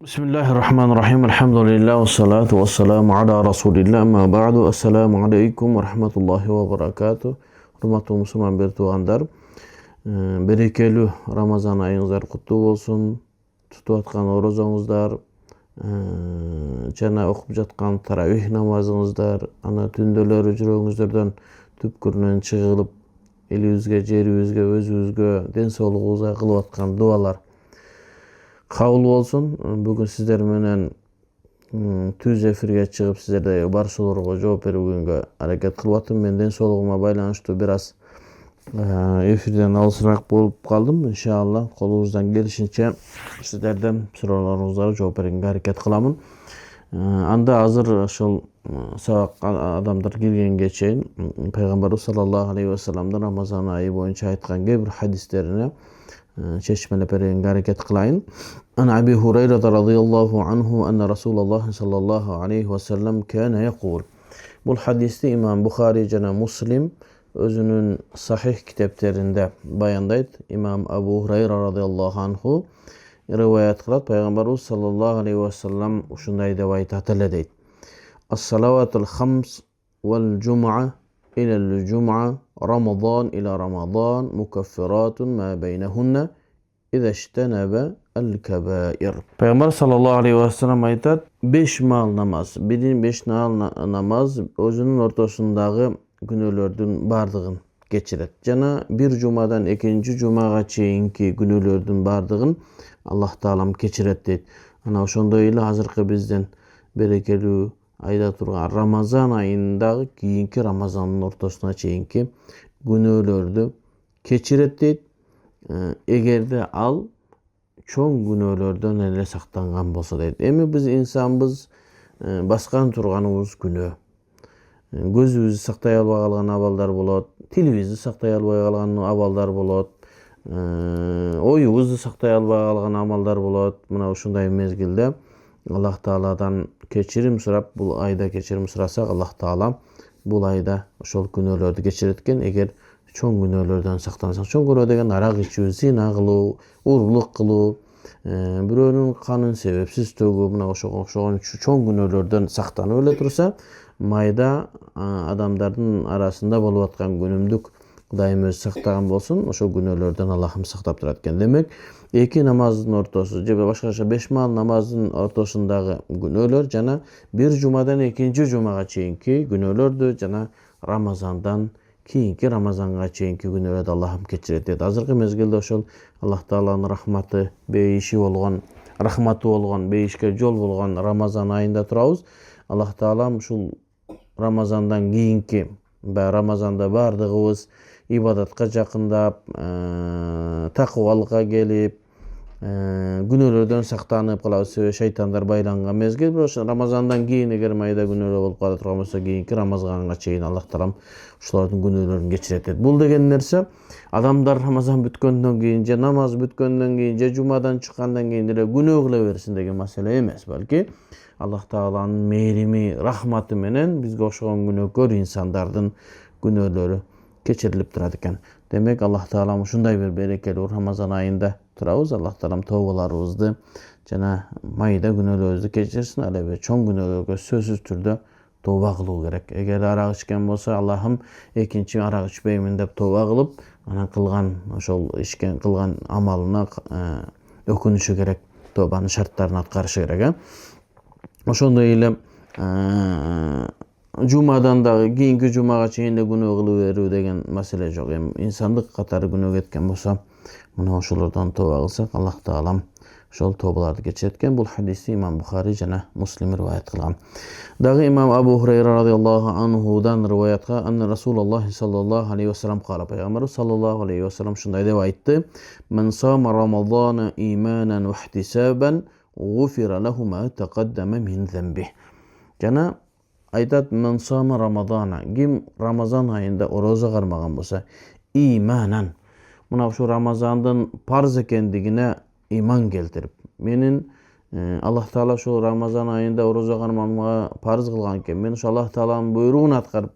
Bismillahirrahmanirrahim. Elhamdülillah ve salatu ve selamu ala Resulillah. Amma ba'du. Assalamu alaikum ve rahmatullahi ve barakatuh. Hurmatly musulman bir tuğandar. Berekeli Ramazan ayыңыздар құтты болсын. Tutуп аткан орозоңуздар, жана окуп жаткан таравих намазыңыздар, ана түндөлөрү жүрөгүңүздөрдөн түпкүрүнөн чыгылып, элибизге, жерибизге, өзүбүзгө, ден соолугубузга кылып аткан дуалар кабыл болсун. Бүгүн сиздер менен түз эфирге чыгып сиздерде бар суроолорго жооп берүүгө аракет кылып аттым. Мен ден соолугума байланыштуу бир аз эфирден алысыраак болуп калдым. Иншалла колубуздан келишинче сиздерден суроолоруңузга жооп бергенге аракет кыламын. Анда азыр ошол сабак адамдар киргенге чейин пайгамбарыбыз саллаллаху алейхи ва салламдын Рамазан айы боюнча айткан кээ бир хадистерине чечмелеп бергенге аракет кылайын. Ан Аби Хурайра радıyallahu anhu anna Rasulullah sallallahu aleyhi ve sellem kana yaqul. Бул хадисти имам Бухари жана Муслим өзүнүн сахих китептеринде баяндайт. Имам Абу Хурайра радıyallahu anhu риваят кылат. Пайгамбарыбыз саллаллаху алейхи ва саллам ушундай деп айтат эле дейт. Ас-салаватул хамс вал жум'a илal jum'a Ramazan ila Ramazan mukaffiratun ma beynehunne izejtenebe el-kebair. Peygamber sallallahu aleyhi ve sellem aytat, 5 maal namaz, birin 5 namaz özünün ortasındagı günölördün bardığın geçiret. Jana bir jumadan ekinci jumaga çeyinki günölördün bardığın Allah Taalam keçiret deyt. Ana ошондой эле азыркы бизден берекелүү айда турган Рамазан айындагы кийинки Рамазандын ортосуна чейинки күнөөлөрдү кечирет дейт. Эгерде ал чоң күнөөлөрдөн эле сактанган болсо дейт. Эми биз инсанбыз, баскан турганыбыз күнөө. Көзүбүздү сактай албай калган абалдар болот, тилибизди сактай албай калган абалдар болот, оюбузду сактай албай калган амалдар болот. Мына ушундай мезгилде Аллах Тааладан кечирим сурап, бул айда кечирим сурасак, Аллах Таала бул айда ошол күнөөлөрдү кечирет экен. Эгер чоң күнөөлөрдөн сактансак, чоң күнөө деген арак ичүү, зина кылуу, урлук кылуу, бирөөнүн канын себепсиз төгүү, мына ошого окшогон чоң күнөөлөрдөн сактанып эле турса, майда адамдардын арасында болуп аткан күнүмдүк Кудайым өзү сактаган болсун, ошол күнөөлөрдөн Аллахым сактап турат экен. Демек, эки намаздын ортосу же башкача 5 маал намаздын ортосундагы күнөөлөр жана бир жумадан экинчи жумага чейинки күнөөлөрдү жана Рамазандан кийинки Рамазанга чейинки күнөөлөрдү Аллахым кечирет дейт. Азыркы мезгилде ошол Аллах Тааланын рахматы, бейиши болгон, рахматы болгон, бейишке жол болгон Рамазан айында турабыз. Аллах Таалам ушул Рамазандан кийинки Рамазанда бардыгыбыз ибадатка жакындап, такыбалыкка келип, күнөөлөрдөн сактанып калабыз. Себеби шайтандар байланган мезгил. Бирок Рамазандан кийин эгер майда күнөөлөр болуп кала турган болсо, кийинки Рамазанга чейин Аллах Таалам ушулардын күнөөлөрүн кечирет дейт. Бул деген нерсе адамдар Рамазан бүткөндөн кийин же намаз бүткөндөн кийин же жумадан чыккандан кийин деле күнөө кыла берсин деген маселе эмес. Балки Аллах Тааланын мээрими, рахматы менен бизге окшогон күнөөкөр инсандардын күнөөлөрү кечирилип турат экен. Демек, Аллах Таалам ушундай бир берекелүү Рамазан айында турабыз. Аллах Таалам тообаларыбызды жана майда күнөөлөрүбүздү кечирсин. Ал эми чоң күнөөлөргө сөзсүз түрдө тооба кылуу керек. Эгер арак ичкен болсо, Аллахым экинчи арак ичпеймин деп тооба кылып, анан кылган ошол ичкен кылган амалына өкүнүшү керек, тообанын шарттарын аткарышы керек. Ошондой эле жумадан дагы кийинки жумага чейин да күнөө кылып берүү деген маселе жок. Эми инсандык катары күнөө кеткен болсо, мына ошолордон тооба кылсак, Аллах Таалам ошол тообаларды кечирет экен. Бул хадисти имам Бухари жана Муслим риваят кылган. Дагы имам Абу Хурайра радıyallahu anhuдан риваятка анна Расулуллах саллаллаху алейхи ва саллам кала. Пайгамбарыбыз саллаллаху алейхи ва саллам шундай деп айтты: "Мен сама Рамазана иманан ва ихтисабан гуфира лаху ма тaqaddama min zambi." Жана айтат: "Мен сама Рамазана", ким Рамазан айында орозо кармаган болсо, иманан, мына ушу Рамазандын парз экендигине иман келтирип, менин Аллах Таала ушул Рамазан айында орозо карманга парз кылган экен, мен ушу Аллах Тааланын буйругун аткарып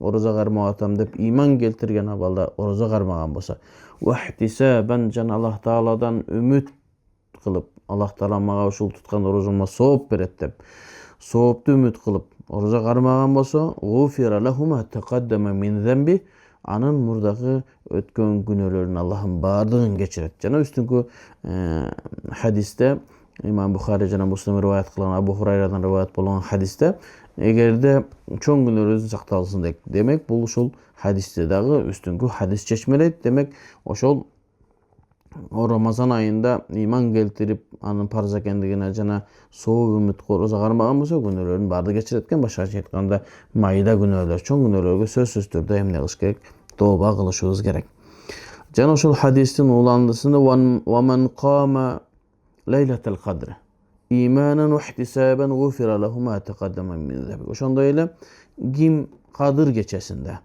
орозо кармап атам деп иман келтирген абалда орозо кармаган болсо, ва ихтисабан, жана Аллах Тааладан үмүт кылып, Аллах Таала мага ушул туткан орозома сооп берет деп соопту үмүт кылып орозо кармаган болсо, гуфира лаху ма тaqaddama min zambi, анын мурдагы өткөн күнөөлөрүн Аллахым бардыгын кечирет. Жана үстүнкү хадисте имам Бухари жана Муслим риваят кылган Абу Хурайрадан риваят болгон хадисте эгерде чоң күнөөлөрүн сакталсын дейт. Демек бул ушул хадисте дагы үстүнкү хадис чечмелейт. Демек ошол Рамазан айында иман келтирип анын парз экендигине жана соо үмүт орозо кармаган болсо күнөөлөрүн баарды кечирет экен. Башкача айтканда майда күнөөлөр, чоң күнөөлөргө сөзсүз түрдө эмне кылыш керек? Тооба кылышыбыз керек. Жана ошол хадистин уландысында ва ман кама лейлатал кадр иманан ва ихтисабан гуфира лаху ма тaqaddama min zambi. Ошондой эле ким кадыр кечесинде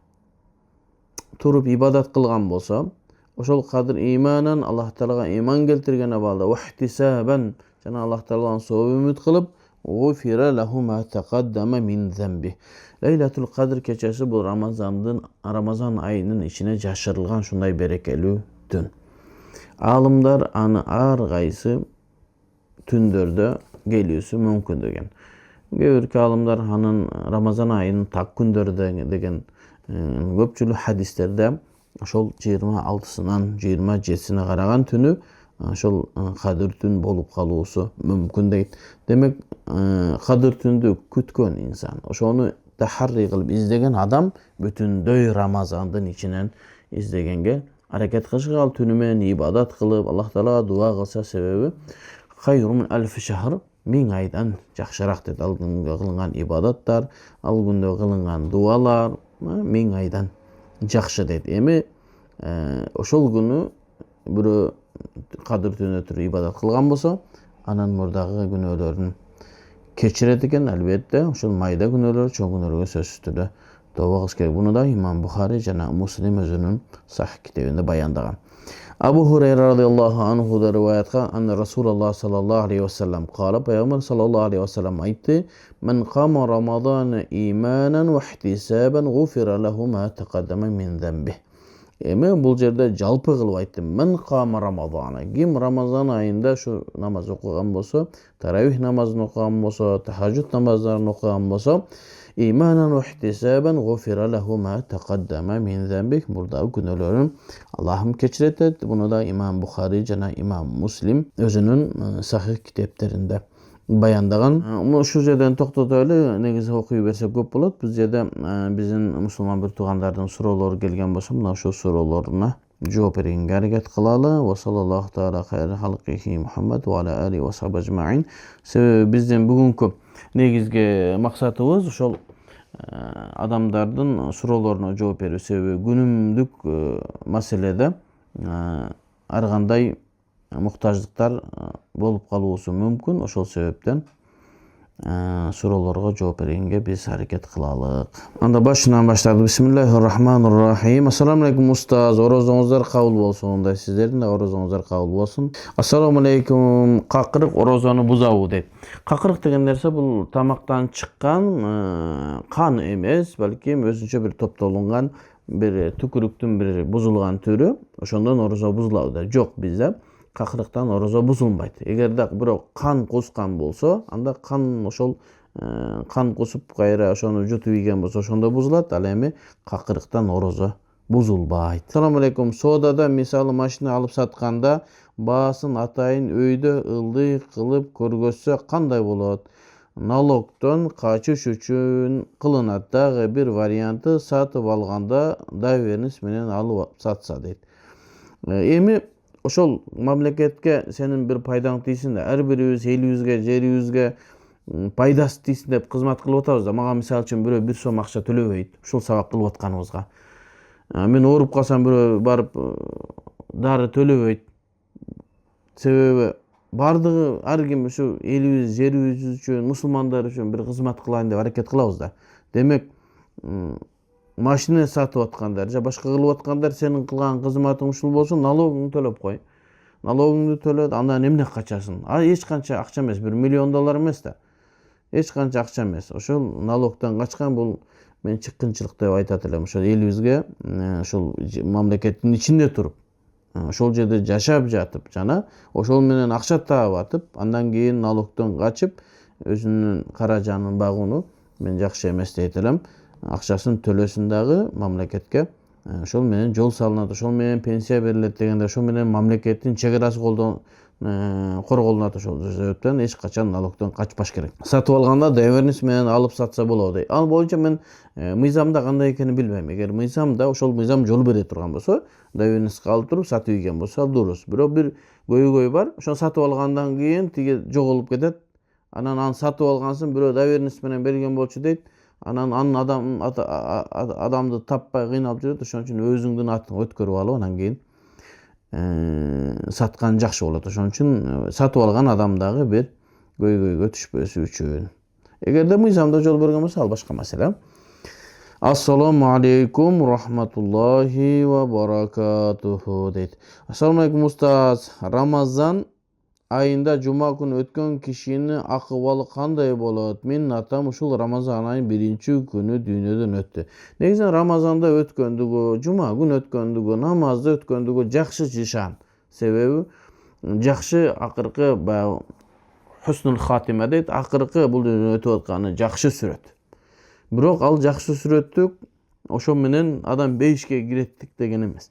туруп ибадат кылган болсо, ошол кадыр иманан Аллах Таалага иман келтирген абалда ва ихтисабан жана Аллах Тааладан соо үмүт кылып гуфира лаху ма taqaddama min zambi. Лейлатул кадр кечеси бул Рамазан айынын ичине жашырылган шундай берекелүү түн. Алымдар аны ар кайсы түндөрдө келүүсү мүмкүн деген. Кээ бир алымдар анын Рамазан айынын так күндөрү деген көпчүлүк хадистерде ошол 26-сынан 27-сине караган түнү ошол кадыр түн болуп калуусу мүмкүн дейт. Демек кадыр түндү күткөн инсан, ошону тахарри кылып издеген адам бүтүндөй Рамазандын ичинен издегенге аракет кылышка, ал түнү менен ибадат кылып Аллах Таалага дуа кылса, себеби хайрун альф шахр, 1000 айдан жакшыраак дейт. Ал күндө кылынган ибадаттар, ал күндө кылынган дуалар 1000 айдан жакшы дейт. Эми ошол күнү бирөө кадыр түнүнө туруп ибадат кылган болсо, анын мурдагы күнөөлөрүн кечирет экен. Албетте ошол майда күнөөлөр, чоң күнөөлөргө сөзсүз түрдө тооба кылыш керек. Буну да имам Бухари жана Муслим өзүнүн Сахих китебинде баяндаган. Абу Хурайра радıyallahu anhu da rivayet kılgan anne Resulullah sallallahu aleyhi ve sellem kâle, Peygamber sallallahu aleyhi ve sellem aytti: "Men kâma Ramazan imanen ve ihtisaben gufira lehu ma taqaddama min zembih." Эми бул жерде жалпы кылып айттым. Мен кама Рамазана. Ким Рамазан айында şu намаз окуган болсо, таравих намазын окуган болсо, тахажжуд намаздарын окуган болсо, иманан ва ихтисабан гуфира лаху ма тaqaddama min zembih. Мурдагы күнөөлөрүн Аллахым кечирет. Буну да имам Бухари жана имам Муслим өзүнүн Сахих китептеринде баяндаган. Ушул жерден токтото эле, негизи окуй берсек көп болот. Бул жерде биздин мусулман бир туугандардын суроолору келген болсо, мына ошол суроолоруна жооп бергенге аракет кылалы. Ва саллаллаху таала хайр халкихи Мухаммад ва аля али ва сахби ажмаин. Себеби биздин бүгүнкү негизги максатыбыз ошол адамдардын суроолоруна жооп берүү. Себеби күнүмдүк маселеде ар кандай muhtaçlıklar bolup kalıusu mümkün. Ошол себептен суроолорго жооп бергенге биз аракет кылалык. Анда башынан баштады. Бисмиллахир-рахманир-рахим. Ассаламу алейкум устаз. Орозоңуздар кабыл болсун. Да сиздердин да орозоңуздар кабыл болсун. Ассаламу алейкум. Какырык орозону бузабы дейт. Какырык деген нерсе бул тамактан чыккан кан эмес, балким өзүнчө бир топтолунган бир түкүрүктүн бир бузулган түрү. Ошондон орозо бузулабы да. Жок, бизде какырыктан орозо бузулбайт. Эгерде бирок кан кускан болсо, анда кан ошол кан кусуп кайра ошону жутуп ийген болсо, ошондо бузулат. Ал эми какырыктан орозо бузулбайт. Ассаламу алейкум. Соодада мисалы машина алып сатканда баасын атайын өйдө ылдый кылып көргөзсө кандай болот? Налогдон качыш үчүн кылынат. Дагы бир варианты сатып алганда доверенность менен алып сатса дейт. Эми ошол мамлекетке сенин бир пайдаң тийсин да, ар бирибиз элибизге, жерибизге пайдасы тийсин деп кызмат кылып атабыз да. Мага мисалы үчүн бирөө 1 сом акча төлөбөйт, ушул сабак кылып атканыбызга. Мен ооруп калсам бирөө барып дары төлөбөйт. Себеби бардыгы ар ким ушу элибиз, жерибиз үчүн, мусулмандар үчүн бир кызмат кылайын деп аракет кылабыз да. Демек, машина сатып аткандар же башка кылып аткандар сенин кылган кызматың ушул болсун, налогуңду төлөп кой. Налогуңду төлөп, андан эмне качасың? Эч канча акча эмес, $1 миллион эмес да. Эч канча акча эмес. Ошол налогдон качкан бул менчи кынчылык деп айтат элем. Ошол элибизге, ошол мамлекеттин ичинде туруп ошол жерде жашап жатып жана ошол менен акча таап атып, андан кийин налогдон качып, өзүнүн кара жанын багууну мен жакшы эмес дейт элем. Акчасын төлөсүн дагы мамлекетке, ошол менен жол салынат, ошол менен пенсия берилет дегенде, ошол менен мамлекеттин чек арасы корголунат. Ошол себептен эч качан налогдон качпаш керек. Сатып алганда доверенность менен алып сатса болот дейт. Ал боюнча мен мыйзамда кандай экенин билбейм. Эгер мыйзамда ошол мыйзам жол бере турган болсо, доверенность алып туруп сатып ийген болсо ал дурус. Бирок бир көйгөй бар. Ошону сатып алгандан кийин тиги жоголуп кетет. Анан аны сатып алгансың, бирөө доверенность менен берген болчу дейт. Анан адамды таппай кыйналып жүрөт. Ошон үчүн өзүңдүн атыңа өткөрүп алып, анан кийин саткан жакшы болот. Ошон үчүн сатып алган адам дагы бир көйгөйгө түшпөсү үчүн. Эгерде мыйзамда жол берген болсо, ал башка маселе. Ассаламу алейкум рахматуллахи ва баракатуху дейт. Ассаламу алейкум устаз. Рамазан айында жума күнү өткөн кишинин акыбалы кандай болот? Менин атам ушул Рамазан айынын 1-күнү дүйнөдөн өттү. Негизинен Рамазанда өткөндүгү, жума күнү өткөндүгү, намазда өткөндүгү жакшы жишан. Себеби жакшы акыркы баягы хуснул хатима дейт, акыркы бул дүйнөдө өтүп атканы жакшы сүрөт. Бирок ал жакшы сүрөттүк ошо менен адам бейишке киреттик деген эмес.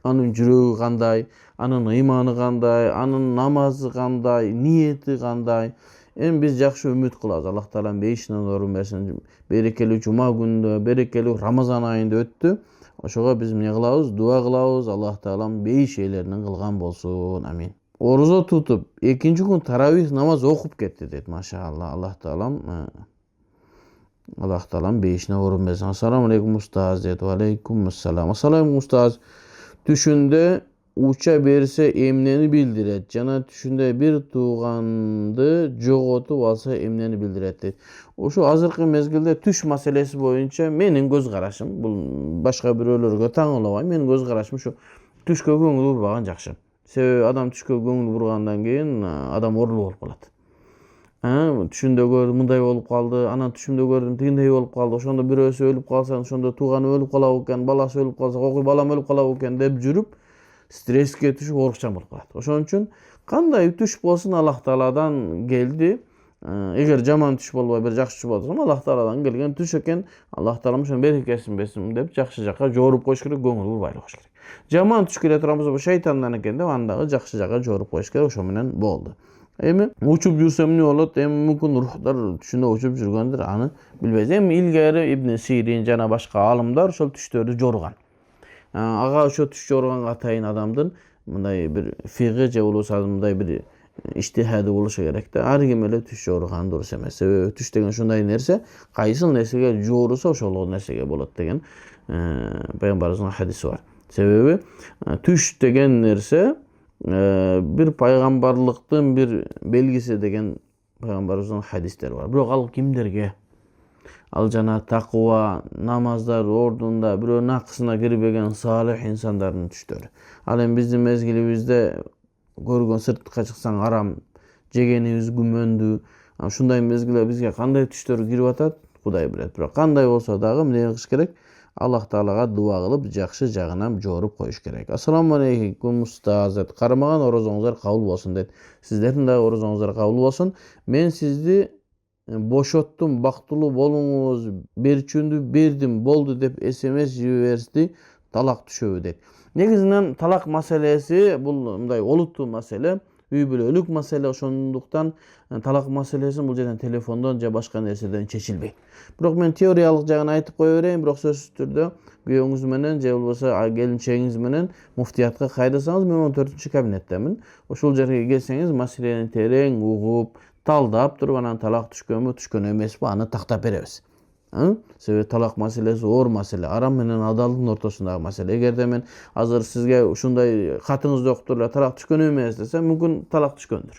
Анын жүрөгү кандай, анын ыйманы кандай, анын намазы кандай, ниети кандай. Эми биз жакшы үмүт кылабыз. Аллах Таалам бейишинен орун берсин. Берекелүү жума күнүндө, берекелүү Рамазан айында өттү. Ошого биз эмне кылабыз? Дуа кылабыз. Аллах Таалам бейиш ээлеринен кылган болсун. Амин. Орозо тутуп, экинчи күн таравих намаз окуп кетти дейт. Машаалла. Аллах Таалам бейишине орун берсин. Ассаламу алейкум устаз дейт. Ва алейкум ассалам. Ассаламу устаз. Түшүндө уча берсе эмнени билдирет? Жана түшүндө бир тууганды жоготуп алса эмнени билдирет дейт. Ошо азыркы мезгилде түш маселеси боюнча менин көз карашым, бул башка бирөөлөргө таңылабайм, менин көз карашым ушу түшкө көңүл бурбаган жакшы. Себеби адам түшкө көңүл бургандан кийин адам орлуу болуп калат. Түшүндө көрдүм мындай болуп калды, анан түшүмдө көрдүм тигиндей болуп калды, ошондо бирөөсү өлүп калса, ошондо тууганы өлүп калабы экен, баласы өлүп калса, окуй балам өлүп калабы экен деп жүрүп, стресске түшүп оорукчан болуп калат. Ошон үчүн кандай түш болсун Аллах Тааладан келди. Эгер жаман түш болбой бир жакшы түш болсо, Аллах Тааладан келген түш экен, Аллах Таалам ошонун берекесин берсин деп жакшы жакка жоруп коюш керек, көңүл бурбай коюш керек. Жаман түш келе турган болсо, бул шайтандан экен деп аны дагы жакшы жакка жоруп коюш керек, ошо менен болду. Эми учуп жүрсөм эмне болот? Эми мүмкүн рухтар түшүндө учуп жүргөндүр, аны билбейбиз. Эми илгери Ибн Сирин жана башка аалымдар ошол түштөрдү жорган. Ага ошо түш жорганга атайын адамдын мындай бир фиги же болбосо мындай бир иштихади болушу керек да. Ар ким эле түш жорган дурус эмес. Себеби түш деген ушундай нерсе, кайсыл нерсеге жорусо ошол нерсеге болот деген пайгамбарыбыздын хадиси бар. Себеби түш деген нерсе бир пайгамбарлыктын бир белгиси деген пайгамбарыбыздын хадистери бар. Бирок ал кимдерге? Ал жана такыба, намаздар ордунда, бирөөнүн акысына кирбеген салих инсандардын түштөрү. Ал эми биздин мезгилибизде көргөн сыртка чыксаң арам, жегенибиз күмөндүү. Ушундай мезгилде бизге кандай түштөр кирип атат? Кудай билет. Бирок кандай болсо дагы эмне кылыш керек? Аллах Таалага дуа кылып, жакшы жагынан жоруп коюш керек. Ассаламу алейкум устаз. Кармаган орозоңуздар кабыл болсун дейт. Сиздердин да орозоңуздар кабыл болсун. Мен сизди бошоттум, бактылуу болуңуз, берчүүндү бердим, болду деп SMS жиберди, талак түшөбү дейт. Негизинен талак маселеси бул мындай олуттуу маселе, үй бүлөлүк маселе, ошондуктан талак маселесин бул жерден телефондон же башка нерседен чечилбейт. Бирок мен теориялык жагын айтып кое берейин, бирок сөзсүз түрдө күйөөңүз менен же болбосо келинчегиңиз менен муфтиятка кайрылсаңыз, мен 14-кабинеттемин. Ошол жерге келсеңиз, маселени терең угуп, талдап туруп, анан талак түшкөнбү, түшкөн эмеспи, аны тактап беребиз. Себеби талак маселеси оор маселе, арам менен адалдын ортосундагы маселе. Эгерде мен азыр сизге ушундай катыңызды окутуп эле талак түшкөн эмес десем, мүмкүн талак түшкөндүр.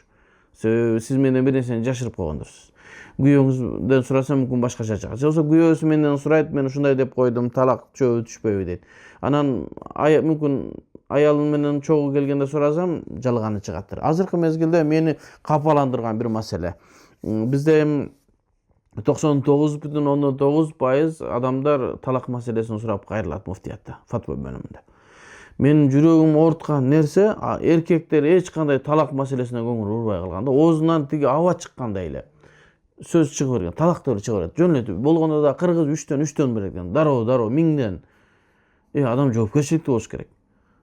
Себеби сиз менден бир нерсени жашырып койгондурсуз. Күйөөңүздөн сурасам, мүмкүн башкача чыгат. Же болбосо күйөөсү менден сурайт, мен ушундай деп койдум, талак түшөбү, түшпөйбү дейт. Анан мүмкүн аялым менен чогуу келгенде сурасам, жалганы чыгаттыр. Азыркы мезгилде мени капаландырган бир маселе. Бизде 99,9% адамдар талак маселесин сурап кайрылат муфтиятта, фатва бөлүмүндө. Menin жүрөгүм оорткан нерсе эркектер эч кандай талак маселесине көңүл бурбай калганда, оозунан тиги аба чыккандай эле сөз чыгып берген, талактар чыгып берет. Жөн эле болгондо да кыргыз 3төн берет экен. Дароо миңден. Адам жоопкерчиликтүү болуш керек.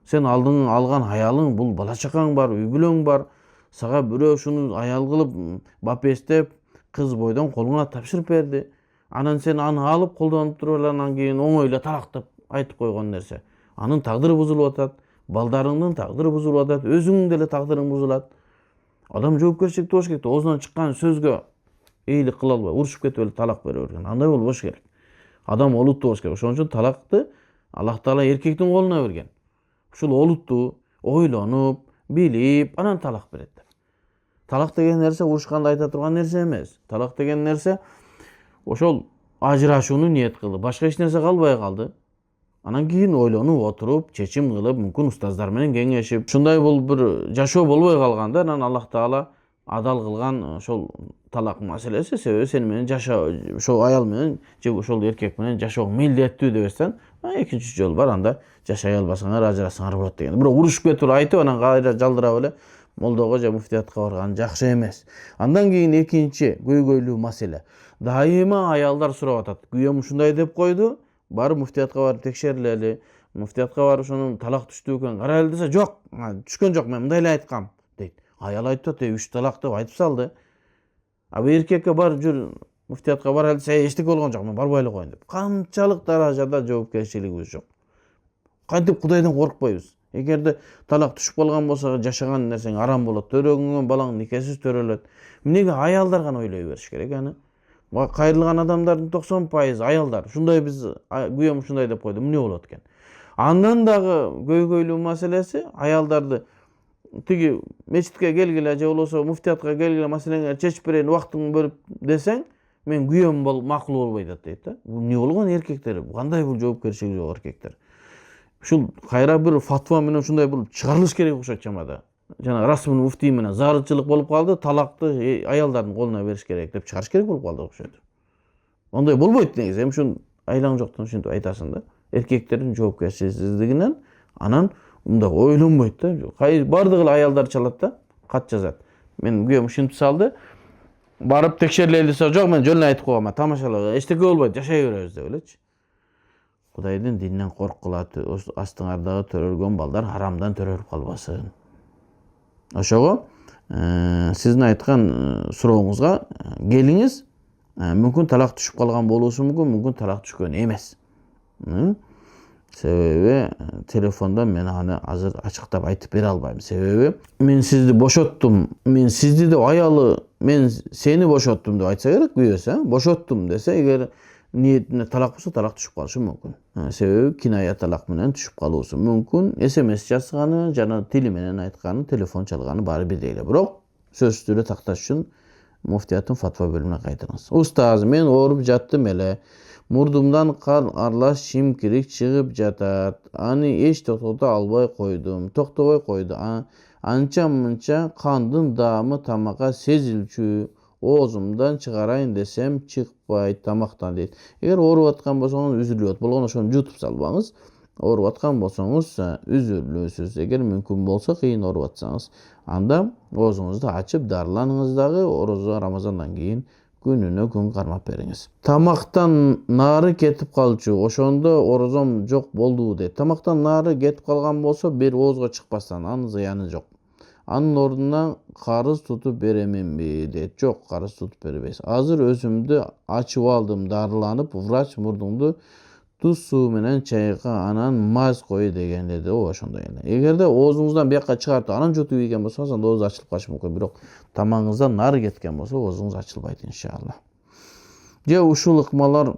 Сен алдың алган аялың, бул бала чакаң бар, үй бүлөң бар. Сага бирөө ушуну аял кылып, бапестеп, кыз бойдон колуңа тапшырып берди. Анан сен аны алып колдонуп туруп эле анан кийин оңой эле талактап айтып койгон нерсе. Анын тагдыры бузулуп атат, балдарыңдын тагдыры бузулуп атат, өзүңдүн деле тагдырың бузулат. Адам жоопкерчиликтүү болуш керек. Оозунан чыккан сөзгө эйлик кыла албай, урушуп кетип эле талак бере берген. Андай болбош керек. Адам олуттуу болуш керек. Ошон үчүн талакты Аллах Таала эркектин колуна берген. Ушул олуттуу, ойлонуп, билип, анан талак берет. Талак деген нерсе урушканда айта турган нерсе эмес. Талак деген нерсе ошол ажырашууну ниет кылды. Башка эч нерсе калбай калды. Анан кийин ойлонуп отуруп, чечим кылып, мүмкүн устаздар менен кеңешип, ушундай бул бир жашоо болбой калганда, анан Аллах Таала адал кылган ошол талак маселеси. Себеби сени менен жашоо, ошол аял менен же ошол эркек менен жашоого милдеттүү деп берсең, экинчи жол бар, анда жашай албасаңар ажырасаңар болот деген. Бирок урушуп кетип айтып, анан кайра жалдырап эле молдого же муфтиятка барган жакшы эмес. Андан кийин экинчи көйгөйлүү маселе. Дайыма аялдар сурап атат. Күйөөм ушундай деп койду, барып муфтиятка барып текшерилели. Муфтиятка барып ошонун талак түштү экен, карайлы десе, жок, түшкөн жок, мен мындай эле айткам дейт. Аял айтып атат, 3 талак деп айтып салды. Бул эркекке бар жүр, муфтиятка барайлы десе, эчтеке болгон жок, мен барбай эле коеюн деп. Канчалык даражада жоопкерчилигибиз жок. Кантип Кудайдан коркпойбуз? Эгерде талак түшүп калган болсо, жашаган нерсең арам болот, төрөгөнгөн балаң никесиз төрөлөт. Эмнеге аялдар гана ойлой бериш керек аны? Кайрылган адамдардын 90% аялдар. Ушундай биз күйөөм ушундай деп койду, эмне болот экен? Андан дагы көйгөйлүү маселеси аялдарды тиги мечитке келгиле же болбосо муфтиятка келгиле, маселеңерди чечип берейин, убактыңды бөлүп десең, мен күйөөм макул болбойт дейт да. Бул эмне болгон эркектер? Кандай бул жоопкерчилиги жок эркектер? Ушул кайра бир фатва менен ушундай болуп чыгарылыш керек окшойт чамада. Жана расмий муфтий менен зарылчылык болуп калды, талакты аялдардын колуна бериш керек деп чыгарыш керек болуп калды окшойт. Ондай болбойт негизи. Ушун айлаң жоктон ушинтип айтасың да. Эркектердин жоопкерчиликсиздигинен анан мындай ойлонбойт да. Бардыгы эле аялдар чалат да, кат жазат. Мен күйөөм ушинтип салды. Барып текшерилели десе, жок, мен жөн эле айтып койгом, тамашалап, эчтеке болбойт, жашай беребиз деп элечи. Кудайдын дининен корккула, астыңардагы төрөлгөн балдар харамдан төрөлүп калбасын. Ошого сиздин айткан сурооңузга келиңиз. Мүмкүн талак түшүп калган болушу мүмкүн, мүмкүн талак түшкөн эмес. Себеби телефондон мен аны азыр ачыктап айтып бере албайм. Себеби мен сизди бошоттум, мен сизди деп аялы, мен сени бошоттум деп айтса керек, күйөөсү, бошоттум десе, эгер ниетине талак болсо, талак түшүп калышы мүмкүн. Себеби киная талак менен түшүп калуусу мүмкүн. СМС жазганы жана тили менен айтканы, телефон чалганы баары бирдей эле. Бирок сөзсүз эле такташ үчүн муфтияттын фатва бөлүмүнө кайтыңыз. Устаз, мен ооруп жаттым эле. Мурдумдан кан аралаш шимкирик чыгып жатат. Аны эч токтото албай койдум. Токтобой койду. Анча-мынча кандын даамы тамакка сезилчү. Оозумдан чыгарайын десем чыкпайт тамактан дейт. Эгер ооруп аткан болсоңуз, үзүлүп болгондо ошону жутуп салбаңыз. Ооруп аткан болсоңуз, үзүлүсүз. Эгер мүмкүн болсо, кыйын ооруп атсаңыз, анда оозуңузду ачып дарыланыңыз дагы, орозо Рамазандан кийин күнүнө күн кармап бериңиз. Тамактан нары кетип калчу, ошондо орозом жок болду дейт. Тамактан нары кетип калган болсо, бир оозго чыкпастан анын зыяны жок. Анын ордуна карыз тутуп береминби дейт. Жок, карыз тутуп бербейсиз. Азыр өзүмдү ачып алдым, дарыланып, врач мурдуңду туз суу менен чайка, анан маз кой деген деди. Ошондой эле. Эгерде оозуңуздан бияка чыгартып, анан жутуп ийген болсоңуз, анда ооз ачылып калышы мүмкүн. Бирок тамагыңыздан нары кеткен болсо, оозуңуз ачылбайт иншалла. Же ушул ыкмалар.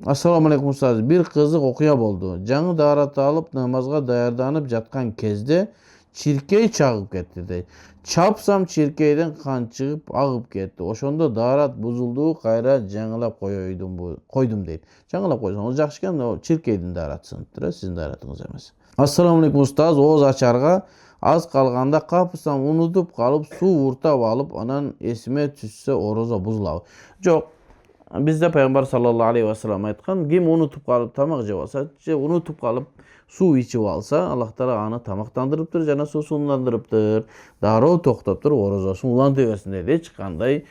Ассаламу алейкум устаз. Бир кызык окуя болду. Жаңы даарат алып, намазга даярданып жаткан кезде чиркей чагып кетти дейт. Чапсам чиркейден кан чыгып агып кетти. Ошондо даарат бузулду, кайра жаңылап койдум дейт. Жаңылап койсоңуз жакшы экен, чиркейдин даараты сыныптыр, сиздин дааратыңыз эмес. Ассаламу алейкум устаз. Ооз ачарга аз калганда капсам унутуп калып, суу уртап алып, анан эсиме түшсө орозо бузулабы? Жок. Bizde Peygamber sallallahu aleyhi ve sellem aytkan, kim unutup kalıp tamak jep alsa, je unutup kalıp su içip alsa, Allah Taala anı tamaktandırıptır, jana susunlandırıptır. Daroo toktoptur, orozosun ulantı bersin dedi. Hiç kanday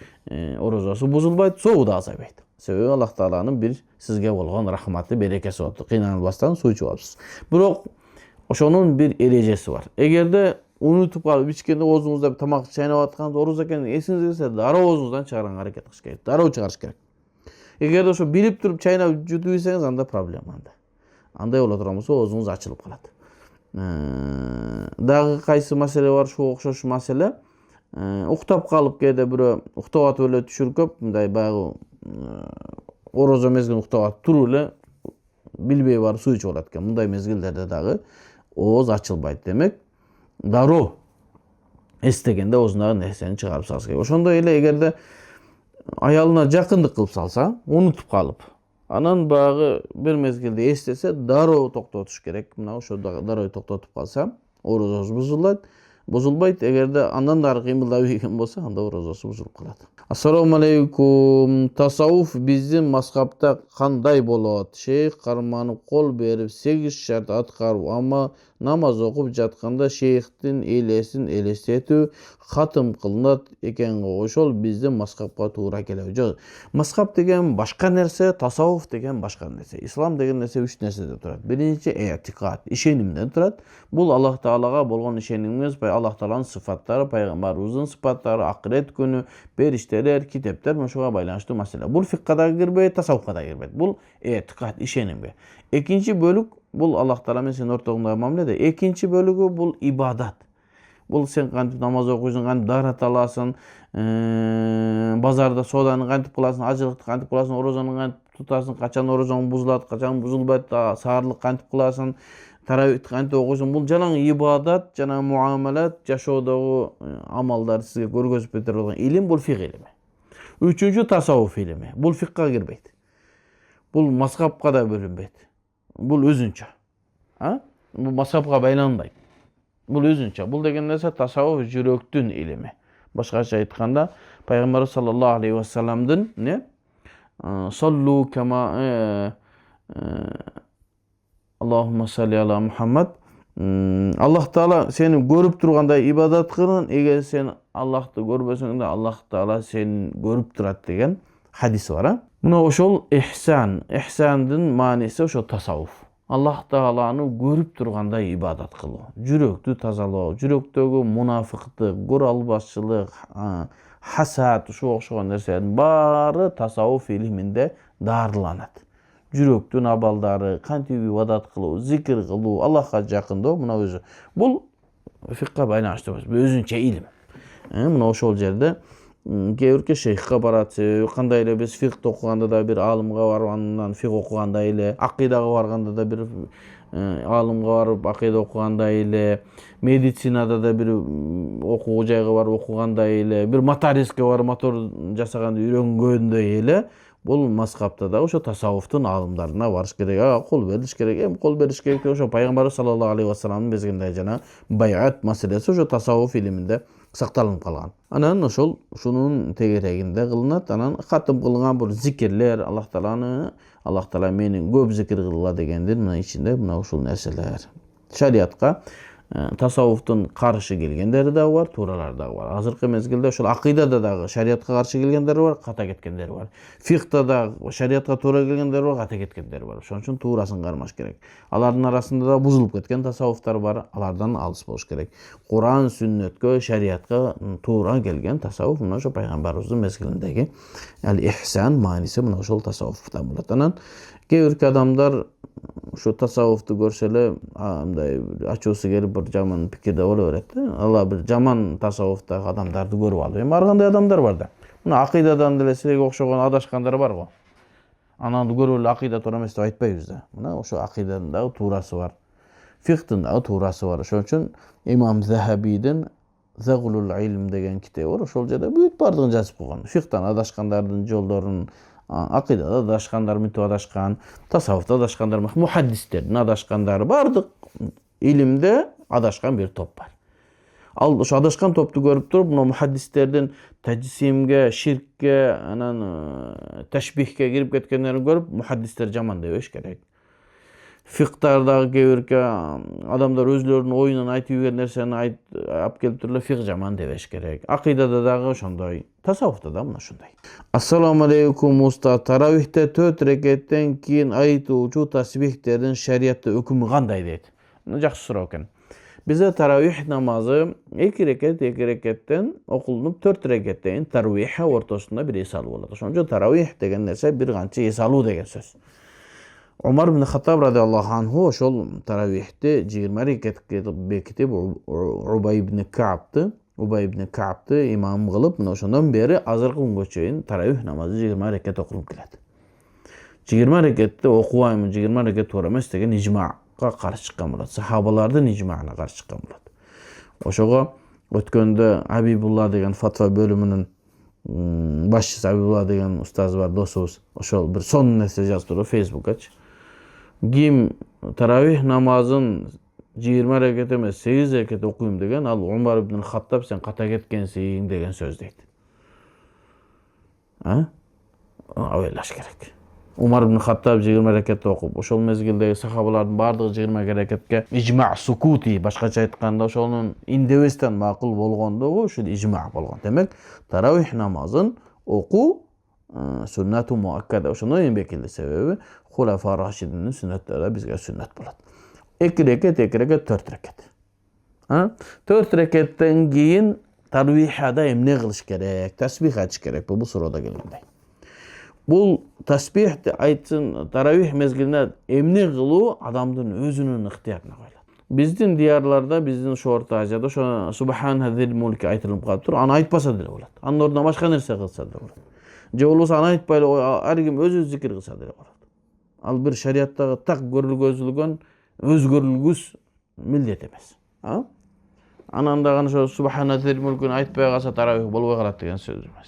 orozosu buzulbayt, soğuk da azaybayt. Sebebi Allah Taala'nın bir sizge bolgan rahmatı, berekesi oldu. Kıynanılbastan su içip alapsız. Biroq oşonun bir erejesi var. Egerde unutup kalıp içkende oğzunuzda bir tamak çaynap atkanda oroz ekeni esinize gelse, daroo oğzunuzdan çıgaran hareket kılış gerek. Daroo çıgarış gerek. Eğer de şu bilip durup çaynap jutuysanız anda problem anda. Андай ola turamasa oğzunuz açılıp kalat. Dagı kaysı mesele var, şu okşoş mesele. Uktap kalıp kede biri uktap atıp öyle düşürüp mınday bayağı orozo mezgin uktap atıp turule bilbey var su içip olatken mınday mezgillerde dagı oğuz açılbayt demek. Daroo estegende oğzundan nerseni çıkarıp salsa gerek. Oşonda ele egerde ayalına jakındık kılıp salsa, unutup kalıp. Anan bağı bir mezgilde estese daroo toktotуш gerek. Mına oşo daroo toktotup kalsa orozosu buzulbayt. Egerde andan dары kıymıldap eken bolsa, anda orozosu buzulup kalat. Assalamu aleykum. Tasavvuf bizdin mazhapta kanday bolot? Şeyh karmanıp kol berip 8 şart atkarıp ama namaz okup jatkanda şeyhtin elesin elesetүү hatım kılınat eken oşol bizdin mazhapka tuura kelеби. Жок. Mazhap degen başka nerse, tasavvuf degen başka nerse. İslam degen nerse 3 nersede turat. Birinci etikat, işenimden turat. Bul Allah Taala'ga bolgon işenimimiz, Allah Taala'nın sıfatları, Peygamberimizin sıfatları, ahiret günü, berişteler, kitaplar, muşuğa baylanışlı mesele. Bul fikkada girbeyt, tasavvufka da girbeyt. Bul etikat, işenimi. İkinci bölük bul Allah Taala men sen ortogunda mamlede. İkinci bölügü bul ibadat. Bul sen kantip namaz okuysun, kantip darat alasın, bazarda sodаны kantip kılasın, acılıkты kantip kılasın, orozonu kantip tutasın, kaçan orozon buzulat, kaçan buzulbayt, sağırlık kantip kılasın, tarawihti kantip okuysun. Bul jalan ibadat, jana muamalat, jaşoodagı amaldar sizge көрgөзүп бере болгон ilim bul fiqh ilimi. Üçüncü tasavvuf ilimi. Bul fiqhga girbeyt. Bul mazhapka da bölünbeyt. Bul özünçe. Bu mazhapka baylanbayt. Bul özünçe. Bul degen nerse tasavvuf jüröktün ilimi. Başkaça aytkanda Peygamber sallallahu aleyhi ve sellem'din ne? Sallu kema Allahümme salli ala Muhammed. Allah Taala seni görüp turganday ibadat kılın. Eğer sen Allah'ты görbeseň de Allah Taala seni görüp turat degen hadis var ha. Buna oşol ihsan. İhsandın manisi oşo tasavvuf. Allah Taala'nı görüp turganday ibadat kılуу. Jüröktü tazalоо, jüröktөгү munafıklık, goralbasçılık, hasad, şu okşogon nersenin bары tasavvuf iliminde darılanat. Jüröktün abaldары, kantip ibadat kılуу, zikir kılуу, Allah'a jakындоо muna özü. Bul fiqhga baylanışlı özünçe ilim. Muna oşol jerde Gevrke şeyhka barat, kандай ele biz fiqh okuganda da bir alımga barганdan fiqh okuganda ele, akidaga barganda da bir alımga barıp akida okuganda ele, medisinada da bir okugu jayga barıp okuganda ele, bir motoriske barıp motor jasaganda үйрөнгөндө ele, bul mazhapta da oşo tasavvuftun alımlarına barış gerek, kol beriş gerek. Hem kol beriş gerek oşo Peygamber sallallahu aleyhi ve sellem'in bezginde jana bayat meselesi oşo tasavvuf iliminde saktalınıp kalgan. Anan oşol şunun tegereginde kılınat. Anan hatım kılıngan bir zikirler, Allah Taala meni köp zikir kılla degendir. Mına içinde mına oşol nerseler. Şariatka tasavvuftun karşı gelgenleri de var, tuğralar da var. Hazırkı mezgilde şol akidada da şariatka karşı gelgenleri var, kata ketkenleri var. Fiqhta da şariatka tuğra gelgenleri var, kata ketkenleri var. Şonun için tuğraсын karmaş gerek. Alardın arasında da buzulup ketken tasavvuftar var, alardan alыс boluş gerek. Kur'an, sünnetke, şariatka tuğra gelgen tasavvuf mına şo Peygamberimizin mezgilindeki ihsan manisi mına şol tasavvufta bulatanan. Gevrki adamlar şu tasavvuftu görsele açusu gelip bir jaman pikirde olaverekti. Allah bir jaman tasavvufta adamdardı görüp alıyor. Bargандай adamlar var da. Muna akidadan dele sirege okşogon adaşkanдар бар go. Anandı görüp ele akida toora emes dep aytpayбыз da. Muna oşo akidanın dagы tuurası var. Fiqhtın dagы tuurası var. Şoň üçin İmam Zahabidin Zaghlul İlm degen kitabı var. Oşol жерде büyük bardığını жазıp koygan. Fiqhtan adaşkandardын jolдорун, akidada adaşkanlar mütü adaşkan, tasavvufta adaşkanlar, muhaddislerin adaşkanları bardık. İlimde adaşkan bir top var. Al oşo adашкан toptu görüp turup, muna muhaddislerden tecsimge, şirkке, anan teşbihke girip ketkenlerini görüp muhaddisler jaman debeş gerek. Fiqtardagı kebirke adamlar özlörünün oyundan aytıp yürgen nerseni alып kelip turlar, fiq jaman debeş gerek. Akidada dagı ошондой, tasawufta da mına şunday. Assalamu aleykum usta. Taravihte 4 reketten keyin aytuuçu tasbihlerin şeriatda hükümü qanday deydi? Жақсы суроо экен. Bize taravih namazı 2 reketten okulunup 4 reketteyin taravihe ortasında bir esalı болады. Şonca taravih degen nerse bir qancha esalı degen söz. Umar ibn Khattab radıyallahu anhu oşol taravihte 20 reketke bekitip Ubay ibn Ka'b'tı imam kılıp, oşondan beri azırkı günge çeyin taravih namazı 20 reket okulup keledi. 20 rekette okuayım, 20 reket to'g'ri emas degan ijmoga qarshi chiqqan bo'ladi. Sahobalardan ijmoga qarshi chiqqan bo'ladi. O'shoga o'tganda Habibullah degan fatva bölümünün başçısı Habibullah degan ustoz var, do'stimiz. O'sho bir son narsa yozib turib Facebookga. Kim taravih namazın 20 reket emas 8 reket okuyum degan, al Umar ibn Khattab sen qata ketkensiň degan söz deydi. Ha? Awelash kerak. Umar ibn Khattab 20 reketde okup, oşol mezgildegi sahabalardyň bardygy 20 reketke ijma' sukuti, başgaça aytkanda oşonun indebesden makul bolgondogu şu ijma' bolgon. Demek taravih namazın oku sünnatu muakkada. Oşondan embekildi sebebi Hulafa Raşidinin sünnetleri bizge sünnet bolat. 2 reket, 4 reket. Ha? 4 reketten keyin taravihada emne kılış gerek, tasbih açış gerek. Bu soruda gelgende. Bu tasbih aytsın taravih mezgiline emne kıluu adamdın özünün ihtiyarına koyuladi. Bizdin diyarlarda, bizdin şu Orta Aziyada şu Subhanallahil mulki aytılıp kalıp tur, ana aytpasa dile bolat. Anın orduна başka nerse kılsa dile bolat. Je bolbosa ana aytpayla her kim öz zikir kılsa dile bolat. Al bir şeriattagı tak görülgözülgön özgörülgüs millet emas. Ha? Anandagı şu Subhanallahil mulkini aytpay kalsa taravih bolbay kalat degen söz emas.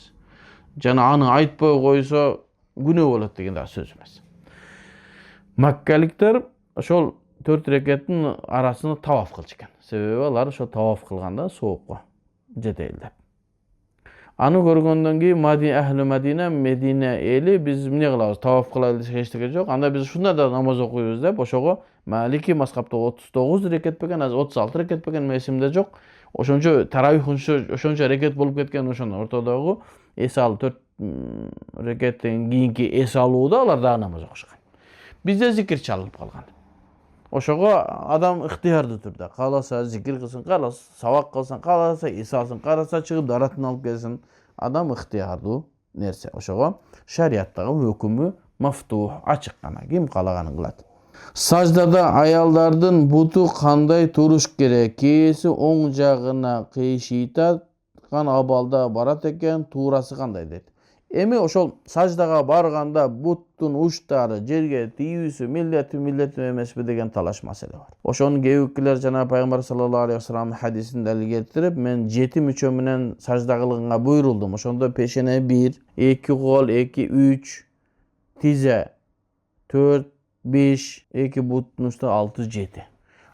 Jana anı aytpay koysa güne bolat degen da söz emas. Makkalikler şol 4 reketin arasını tavaf kılışkan. Sebebi olar şo tavaf kılganda soğukka jedeylep. Anı görgöndөн keyin ahli Medine eli biz emne kılabız? Tavaf kılayız, heçneke jok. Anda biz şunda da namaz okuyubuz dep, oşogo Maliki mazhabda 39 reket beken, az 36 reket beken mesimde jok. Oşonço taravih oşonço reket bolup ketken oşondan ortadagı esalı 4 reketten kийинки esalıuda alar da namaz okuşkan. Bizde zikir çalınıp kalgan. Oşoga adam ihtiyardı turda. Kalasa zikir kılsın, kalasa savak kılsın, kalasa isalsın, kalasa çıkıp daratını alıp gelsin. Adam ihtiyardı nerse. Oşoga şeriattagı hükümü maftuh, açık gana. Kim kalaganin kılat. Sajdada ayallardın butu kanday turuş gerek. Kiyesi oң jagına kıyışıytan abalda barat eken, tuğrası kanday dedi. Emi oşol sajdaga barganda buttun uçtары jerge тийүүsü milleti emesmi degen talaş mesele var. Oşonun kebikkiler jana Peygamber sallallahu aleyhi ve sellem hadisini delil keltirip, men 7 müçö menen sajda kılgınga buyuruldum. Oşonda peşene 1, 2 kol, 2, 3, tize 4, 5, 2 buttun uçta 6, 7.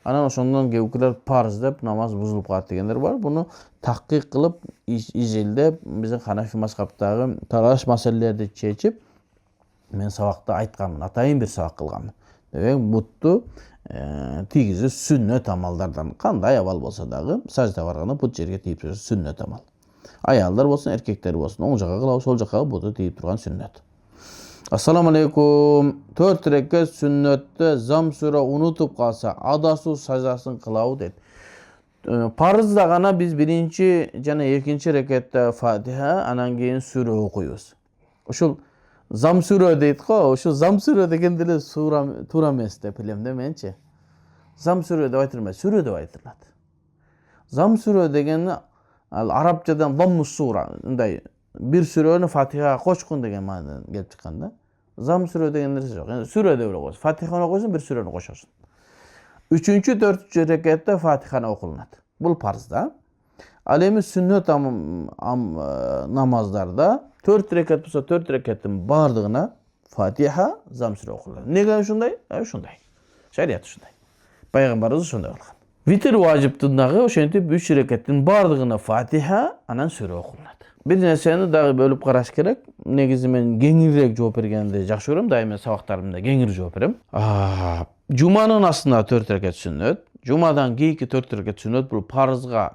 Anan oşondan kebikkiler parz dep namaz buzulup kalat degenler var. Bunu tahkik kılıp izilde bizim Hanefi mazhabdagı talaş meselelerdi çeçip men sabakta aytkanmın, atayın bir sabak kılganmın. Demek buttu tigizi sünnet amallardan kanday aval bolsa dagı sajda barganda but jerge tiyip turgan sünnet amal. Ayallar bolsun, erkekler bolsun, oң jaka kılab, sol jaka butu tiyip turgan sünnet. Assalamu aleykum. 4 reket sünnette zam süre unutup kalsa adasız sajdasını kılavu dedi. Parzda gana biz birinci jana ekinci rekette Fatiha, anan keyin sure okuyuz. Oşul zam sure deydi ko, oşul zam sure degen dile tura emas dep bilemde mençi. Zam sure dep aytılmaz, sure dep aytıladi. Zam sure degeni al Arapçadan zammus sura, ындай bir sureni Fatiha koşkun degen manadan gelip çıkanda. Zam sure degen nerse yok. Yani sure de öyle koysun. Fatiha'nı koysun, bir sureni koşarsın. 3. 4. rekette Fatiha'nı okulunat. Bu parzda. Alemi sünnet namazlarda 4 rekat bulsa 4 rekatın bardığına Fatiha, zam sure okulunat. Nega şunday? Şunday. Şeriat şunday. Peygamberimiz şunday olgan. Witr wajibtindagi oşentip 3 rekatın bardığına Fatiha anan sure okunat. Bir nerseni dagı bölüp karaş kerek. Negizi men geňirrek jogap bergendi jakşı görem. Daima sabaklarımda geňir jogap berem. Jumanın aslında 4 rekat sünnet. Jumadan keyinki 4 rekat sünnet bu farzga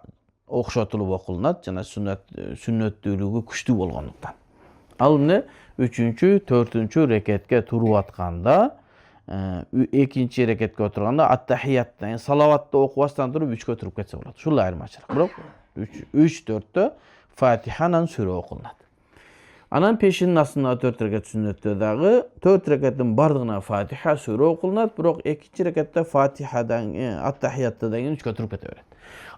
okşatılıp okulunat. Jana sünnetlülüğü күчтүү bolgonduktan. Al ne? 3-cü, 4-cü rekatga turup atkanda, 2-nji rekatga oturganda at-tahiyyatdan, yani salavatты okubastan turup 3-kö turup ketse bolat. Şul ayrımaçylyk. Biroq 3-4-te Fatihanan sure okunat. Anan peşinin aslında 4 rekat sünnette dagı 4 rekatın bardığına Fatiha sure okunat. Biroq 2-nji rekatda Fatihadan, at-tahiyyatdan 3-kö turup kete beret.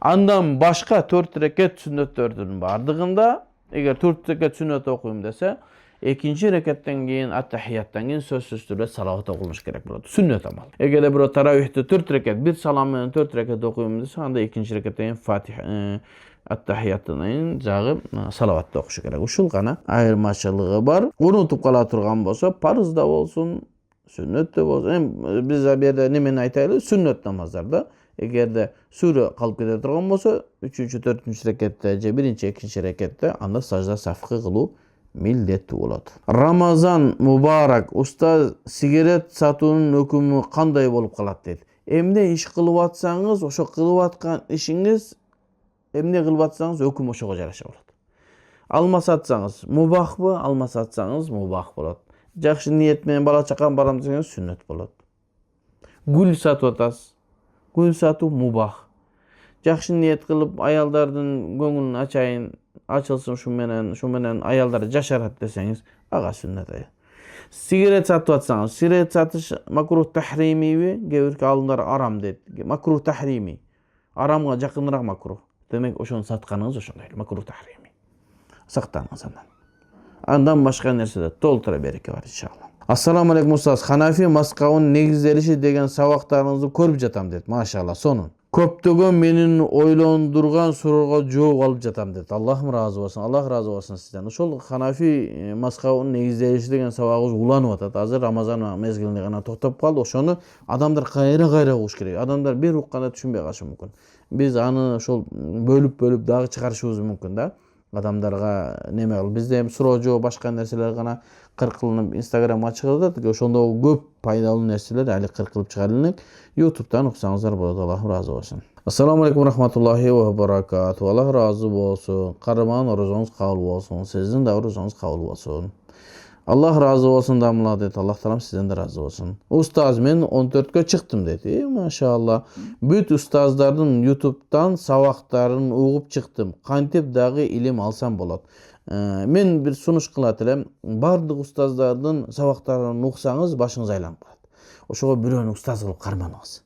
Andan başka 4 rekat sünnetlerinin bardığında, eğer 4 rekat sünnet okuyum dese, 2-nji rekattan keyin at-tahiyyatdan keyin sözsüz türde salavat okulmuş gerek bolot. Sünnet amal. Eger bir tarawihte 4 rekat, bir salam menen 4 rekat okuyum dese, anda 2-nji rekattan keyin Fatiha at-tahiyyatdan keyin jagı salavat okuşu gerek. Uşul gana ayrımaçylygy bar. Unutup kala turgan bolsa, farz da bolsun, sünnet de bolsun. Biz bu yerde nemeni aytaýly? Sünnet namazlarda. Eger de sure kalıp kete turgan bolsa, 3-nji, 4-nji rekatda je 1-nji, 2-nji rekatda anda sajda safkı kılуу milletli bolat. Ramazan mübarek. Usta sigaret satуунун ökümü kanday bolup kalat dedi. Emne iş kılıp atsanız, oşo kılıp atkan işiniz, emne kılıp atsanız öküm oşoga jaraşa bolat. Alma satsanız mubah mı, alma satsanız mubah bolat. Jakşı niyet menen bala çakan baram deseniz sünnet bolat. Gül satıp atas. Gül satуу mubah. Jakşı niyet kılıp ayaldardın göңүlүn açayın, açılsın şu menen ayalдар jaşarat deseniz aga sünnet aya. Sigaret satıp atsanız, sigaret satış makruh tahrimibi, gebirki alımlar aram dedi. Makruh tahrimi. Aramga jakınırak makruh. Demek oşonu satkanınız oşonday, makruh tahrimi. Saktanыңыз andan. Andan başka nersede толтура береке бар inşallah. Assalamu alaikum ustaz. Hanafi maskawın negizdelişi degen sabaklarınızı körüp jatam dedi. Maşallah sonun. Köptögön menin oylondurgan soruga жооп alıp jatam dedi. Allah'ım razı olsun. Allah razı olsun sizden. Ошол Hanafi maskawın negizdelişi degen sabagыбыз уланып atat. Azır Ramazan mezgilinde gana toktop kaldı. Oşonu adamlar kayra ukuş kerek. Adamlar bir ukkanda düşünbey kalışı mümkün. Biz anı ошол bölüp dagы çıkarışыбыз mümkün da. Adamlarga neme kıl. Bizde hem suroo başka nerseler gana kırkılınıp Instagram'a çıkardık. Oşonda köp paydalı nerseler ali kırkılıp çıkarılınık. YouTube'dan okusanızlar болады. Allah razı olsun. Assalamu alaikum rahmatullahi ve barakatuhu. Allah razı olsun. Karıman oruzunuz kabul olsun. Sizin de oruzunuz kabul olsun. Allah razı olsun damla dedi. Allah talam sizden de razı olsun. Ustaz men 14'kö çıktım dedi. Maşallah. Büt ustazların YouTube'dan sabaklarını uğup çıktım. Kantip dağı ilim alsam bolat. Men bir sunuş kılat elem. Bardıq ustazlardan sabaklarını uqsanız başınız aylanıp kalat. Oşoga biröөнү ustaz kılıp karmanыңыз.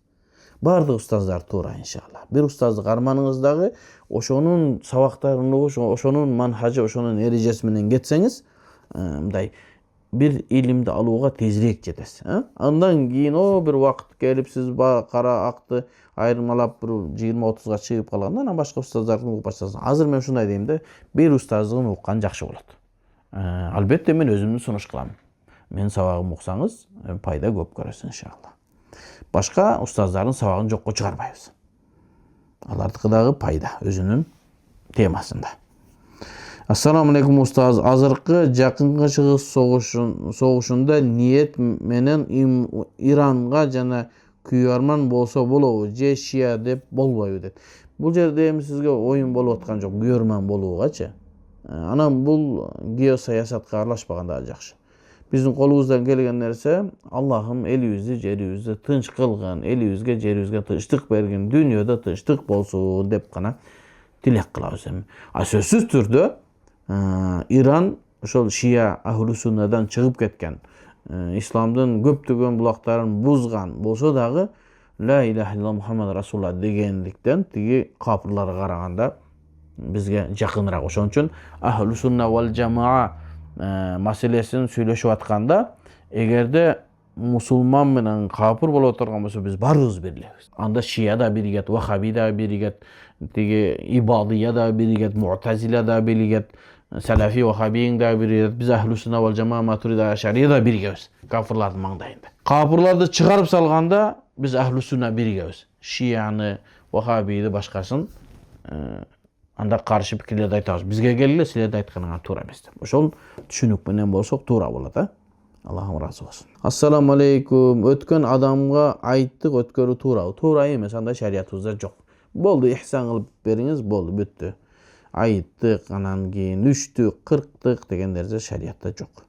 Bardıq ustazlar tuğra inşallah. Bir ustazdı karmanыңız dağı oşonun sabaklarını oşonun manhacı, oşonun erecesi menen getseniz mınдай bir ilimde alууga tezirээк жетесиz. Andan keyin o bir vakt gelip siz kara aktı ayrılmalap bir 20-30'ga çıkıp kalganda ana başka ustazlardan ugup başlasın. Hazır men şunday deyim de bir ustazdığın ukkan jakşı bolat. Albatta men özümdү sunuş kılam. Men sabagımı uksanız payda köp görөsүz inşallah. Başka ustazların sabagын jokko çıkarbayız. Alardыкı dagı payda özünün temasında. Assalamu alaikum ustaz. Azırkı jakınкы чыгыш soğuşunda niyet menen İranга jana kүйarman bolsa bolobу je Şia dep bolboybu dedi. Bu jerde hem sizge oyun bolup atkan jok, kүйarman bolууgaçı. Anam bul geosayasatка aralashpaganda jakşı. Bizdin kolubuzdan kelgen nerse Allah'ım elibizdi, jeribizdi tınç kılgın, elibizge, jeribizge tınçlık bergin, dünyoda tınçlık bolsun dep gana tilek kılabız hem. Sözsüz türdü İran ошол Şia ahlu sunnadan çıkıp ketken, İslamdın köptөгөн bulakların buzgan bolsa dagı La ilahe illallah Muhammed Rasulullah degenlikten tigi kapırlara karaganda bizge jakınırak. Oşon üçün ahlu sunna vel jamaa maselesini söyleşip atkanda egerde musulman menen kapır bolup oturgan bolsa biz barыбыз birilebиz. Anda Şia da biriget, Vahabi da biriget, tigi İbadiya da biriget, Mu'tazila da biriget, Selefi Vahabiyin da biriget, biz ahlu sunna vel jamaa Maturidi Aşariya da birigebiz. Kafirlardın mаңдайында. Kapırlarda çıkarıp salganda biz ahlu sunna birigebiz. Şia'nı, Вахабийди башкасын анда каршы пикирлерди айтабыз. Бизге келгиле, силерди айтканыңар туура эмес деп. Ошол түшүнүк менен болсок туура болот, Аллахым разы болсун. Ассаламу алейкум. Өткөн адамга айттык өткөрүү туурабы? Туура эмес, андай шариятыбызда жок. Болду, ихсан кылып бериңиз, болду, бүттү. Айттык, анан кийин 3-түк, 40-тык дегендерде шариятта жок.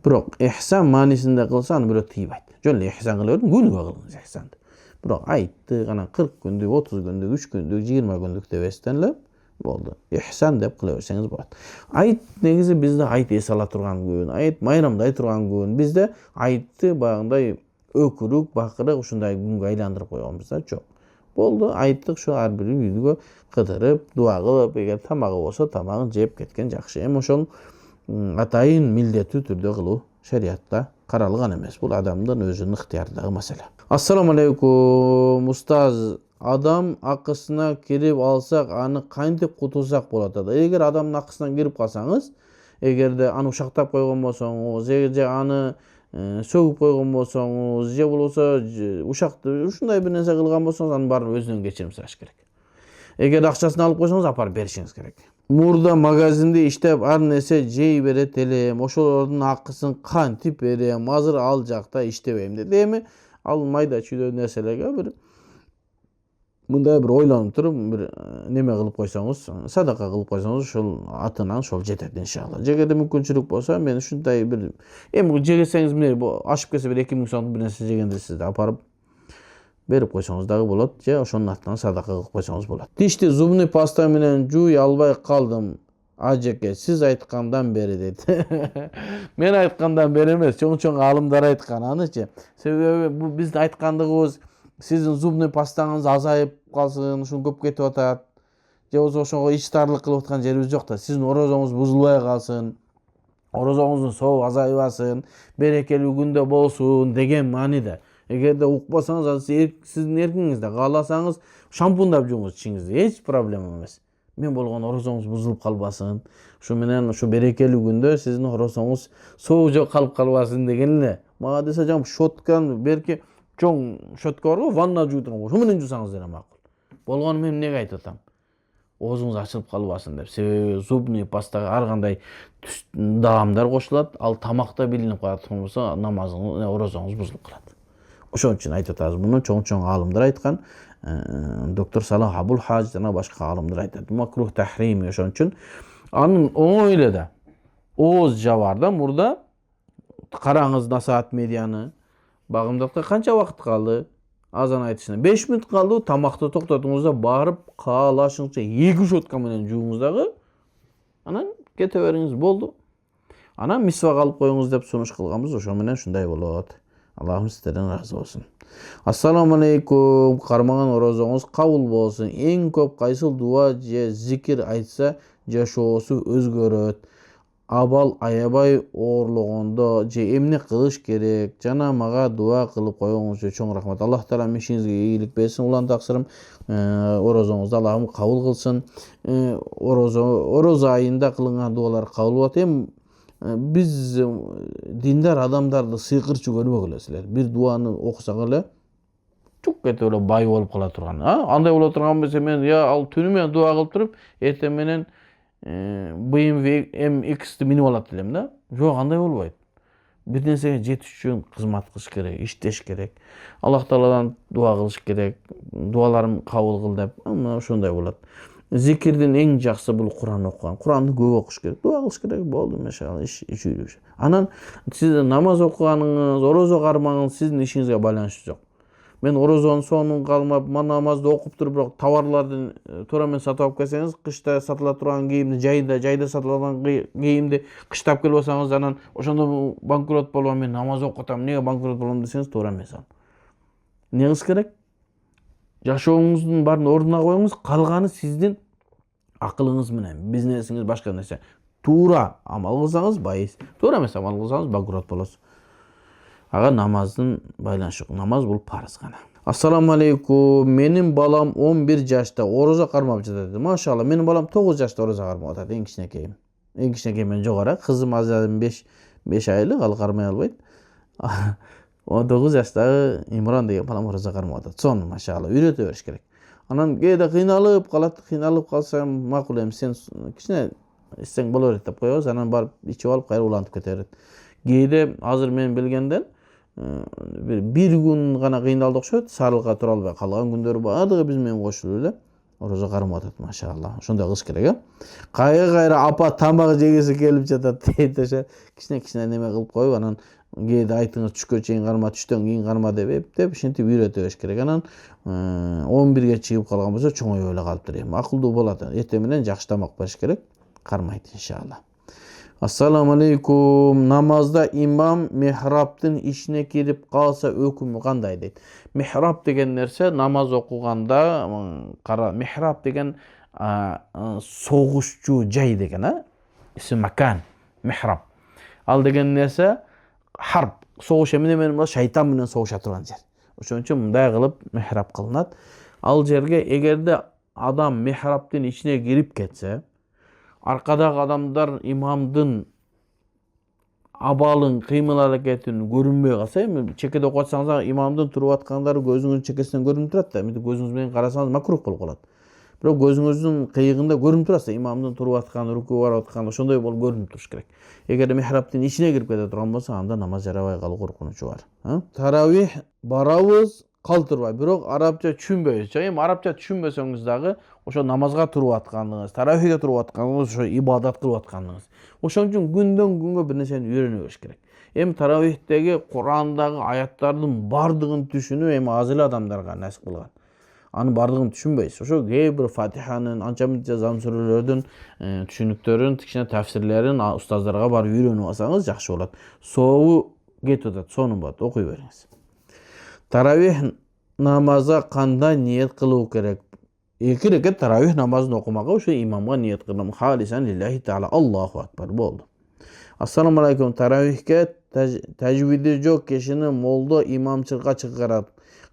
Бирок ихсан маанисинде кылса, аны бирөө тийбейт. Жөн эле ихсан кыла бериң, күнүгө кылыңыз ихсанды. Бирок айттык, анан 40 күндүк, 30 күндүк, 3 күндүк, 20 күндүк дебестен эле болду. Ихсан деп кыла берсеңиз болот. Айт негизи бизде айт эс ала турган күн, айт майрамдай турган күн. Бизде айтты багындай өкүрүк, бакырык ушундай күнгө айландырып койгонбуз да, жок. Болду, айттык, şu ар бир үйгө кыдырып, дуа кылып, эгер тамагы болсо тамагын жеп кеткен жакшы. Эми ошол атайын милдеттүү түрдө кылуу шариятта каралган эмес. Бул адамдын өзүнүн ыктыярындагы маселе. Ассаламу алейкум, устаз. Адам акысына кирип алсак, аны кантип кутулсак болот? Эгер адамдын акысына кирип калсаңыз, эгерде аны ушактап койгон болсоңуз, же аны сөгүп койгон болсоңуз, же болбосо ушакты ушундай бир нерсе кылган болсоңуз, анын баарын өзүнөн кечирим сураш керек. Эгер акчасын алып койсоңуз, апарып беришиңиз керек. Мурда магазинде иштеп, ар нерсе жей берет элем, ошолордун акысын кантип берем? Азыр ал жакта иштебейм деди. Эми ал майда чүйдө нерселерге бир мындай бир ойлонуп туруп, бир неме кылып койсоңуз, садака кылып койсоңуз, ошол атынан ошол жетет иншалла. Жегерде мүмкүнчүлүк болсо, мен ушундай бир эми жегесеңиз мына ашып келсе бир 2000 сомдук бир нерсе жегенде сизде апарып берип койсоңуз дагы болот, же ошонун атынан садака кылып койсоңуз болот. Тишти зубный паста менен жууй албай калдым. Ажеке, сиз айткандан бери дейт. Мен айткандан бери эмес, чоң алымдар айткан анычы. Себеби бул биздин айткандыгыбыз сиздин зубный пастаңыз азайып калсын, ушун көп кетип атат. Же болбосо ошого ичтарлык кылып аткан жерибиз жок да. Сиздин орозоңуз бузулбай калсын, орозоңуздун сообу азайбасын, берекелүү күндө болсун деген мааниде. Эгерде укпасаңыз, ал сиздин эркиңизде. Кааласаңыз шампундап жууңуз тишиңизди, эч проблема эмес. Мен болгон орозоңуз бузулуп калбасын. Ушу менен ушу берекелүү күндө сиздин орозоңуз сообу жок калып калбасын деген эле. Мага десе жам щотканы берки чоң щотка бар го, ванна жуу турган. Ошо менен жуусаңыз деле макул. Болгону мен эмнеге айтып атам? Оозуңуз ачылып калбасын деп. Себеби зубный пастага ар кандай даамдар кошулат, ал тамакта билинип калат болсо, намазыңыз, орозоңуз бузулуп калат. Ошон үчүн айтып атабыз. Муну чоң аалымдар айткан. Доктор Салах Абул Хаж жана башка аалымдар айтат. Макрух тахрими, ошон үчүн анын оңой эле да ооз жабар да мурда. Караңыз Насаат медианы. Багымдатка канча убакыт калды? Азан айтышына 5 мүнөт калды. Тамакты токтотуңуз да барып каалашыңызча 2 щотка менен жууңуз дагы. Анан кете бериңиз, болду. Анан мисвак алып коюңуз деп сунуш кылганбыз. Ошо менен ушундай болот. Аллахым сиздерден разы болсун. Ассаламу алейкум. Кармаган орозоңуз кабыл болсун. Эң көп кайсыл дуа же зикир айтса жашоосу өзгөрөт? Абал аябай оорлогондо же эмне кылыш керек? Жана мага дуа кылып койгоңуз үчүн чоң рахмат. Аллах таала ишиңизге ийгилик берсин. Улан таксырым орозоңузду Аллахым кабыл кылсын. Орозо айында кылынган дуалар кабыл болот. Эми биз диндар адамдарды сыйкырчу көрбөгүлө силер. Бир дуаны окусак эле чук кетип эле бай болуп кала турган. Андай боло турган болсо мен ал түнү менен дуа кылып туруп, эртең менен BMW MX-ти минип алат элем да. Жок, андай болбойт. Бир нерсеге жетиш үчүн кызмат кылыш керек, иштеш керек. Аллах Тааладан дуа кылыш керек. Дуаларым кабыл кыл деп, ошондой болот. Зикирдин эң жакшы бул Куран окуган. Куранды көп окуш керек. Дуа кылыш керек, болду, машалла, иш жүрүш. Анан сиз намаз окуганыңыз, орозо кармагыңыз сиздин ишиңизге байланышы жок. Мен орозонун сонун калмап, намазды окуп туруп, бирок товарларды туура менен сатып алып келсеңиз, кышта сатыла турган кийимди, жайда сатылган кийимди кыштап келип алсаңыз, анан ошондо банкрот болом, мен намаз окуп атам, эмнеге банкрот болом десеңиз, туура эмес ал. Эмне кылыш керек? Жашооңуздун баарын ордуна коюңуз, калганы сиздин акылыңыз менен, бизнесиңиз, башка нерсе. Туура амал кылсаңыз байыз, туура эмес амал кылсаңыз банкрот болосуз. Ага намаздын байланышы жок. Намаз бул парыз гана. Ассаламу алейкум. Менин балам 11 жашта орозо кармап жатат. Машалла, менин балам 9 жашта орозо кармап атат. Эң кичинекейим. Эң кичинекейим менен жогору. Кызым азыр 5 айлык, ал кармай албайт. 19 жаштагы Имран деген балам орозо кармап атат. Сонун, машалла, үйрөтө бериш керек. Анан кээде кыйналып калат, кыйналып калсам макул эми сен кичине ичсең боло берет деп коебуз. Анан барып ичип алып кайра улантып кете берет. Кээде азыр мен билгенден бир күн гана кыйналды окшойт, сарылга тура албай калган күндөрү баардыгы биз менен кошулуп эле орозо кармап атат, машалла. Ошондой кылыш керек, э? Кайра апа тамак жегиси келип жатат дейт, ошо кичине неме кылып коюп, анан кээде айтыңыз түшкө чейин карма, түштөн кийин карма деп эптеп ушинтип үйрөтө бериш керек. Анан 11ге чыгып калган болсо чоңоюп эле калыптыр. Эми акылдуу болот. Эртең менен жакшы тамак бериш керек. Кармайт иншалла. Ассаламу алейкум. Намазда имам михрабтын ичине кирип калса өкүмү кандай дейт. Михраб деген нерсе намаз окуганда михраб деген согушчу жай деген, исм макан михраб. Ал деген нерсе харп, согуш эмне менен шайтан менен согуша турган жер. Ошон үчүн мындай кылып михраб кылынат. Ал жерге эгерде адам михрабтын ичине кирип кетсе, аркадагы адамдар имамдын абалын, кыймыл аракетин көрүнбөй калса, эми чекеде окуп атсаңыз, имамдын туруп аткандары көзүңүздүн чекесинен көрүнүп турат да, эми көзүңүз менен карасаңыз макрух болуп калат. Бирок көзүңүздүн кыйыгында көрүнүп турат, имамдын туруп атканы, рукуу барып атканы ошондой болуп көрүнүп туруш керек. Эгер михрабтын ичине кирип кете турган болсо, анда намаз жарабай калуу коркунучу бар. Таравих барабыз, калтырбай, бирок арабча түшүнбөйбүз. Эми арабча түшүнбөсөңүз дагы ошо намазга туруп атканыңыз, таравихке туруп атканыңыз, ошо ибадат кылып атканыңыз. Ошон үчүн күндөн күнгө бир нерсени үйрөнө бериш керек. Эми таравихтеги Кур'андагы аяттардын бардыгын түшүнүү эми аз эле адамдарга насип кылган. Анын бардыгын түшүнбөйсүз. Ошо кээ бир Фатиханын, анча мынча зам сүрөлөрдүн түшүнүктөрүн, кичине тафсирлерин устаздарга барып үйрөнүп алсаңыз жакшы болот. Сообу кетип атат, сонун болот, окуй бериңиз. Таравих намаза кандай ниет кылуу керек? Эки рекет таравих намазын окумага ошо имамга ниет кылам. Халисан лиллахи таала, Аллаху акбар болду. Ассаламу алейкум. Таравихке тажвиди жок кишини молдо имамчылыкка чыгарат.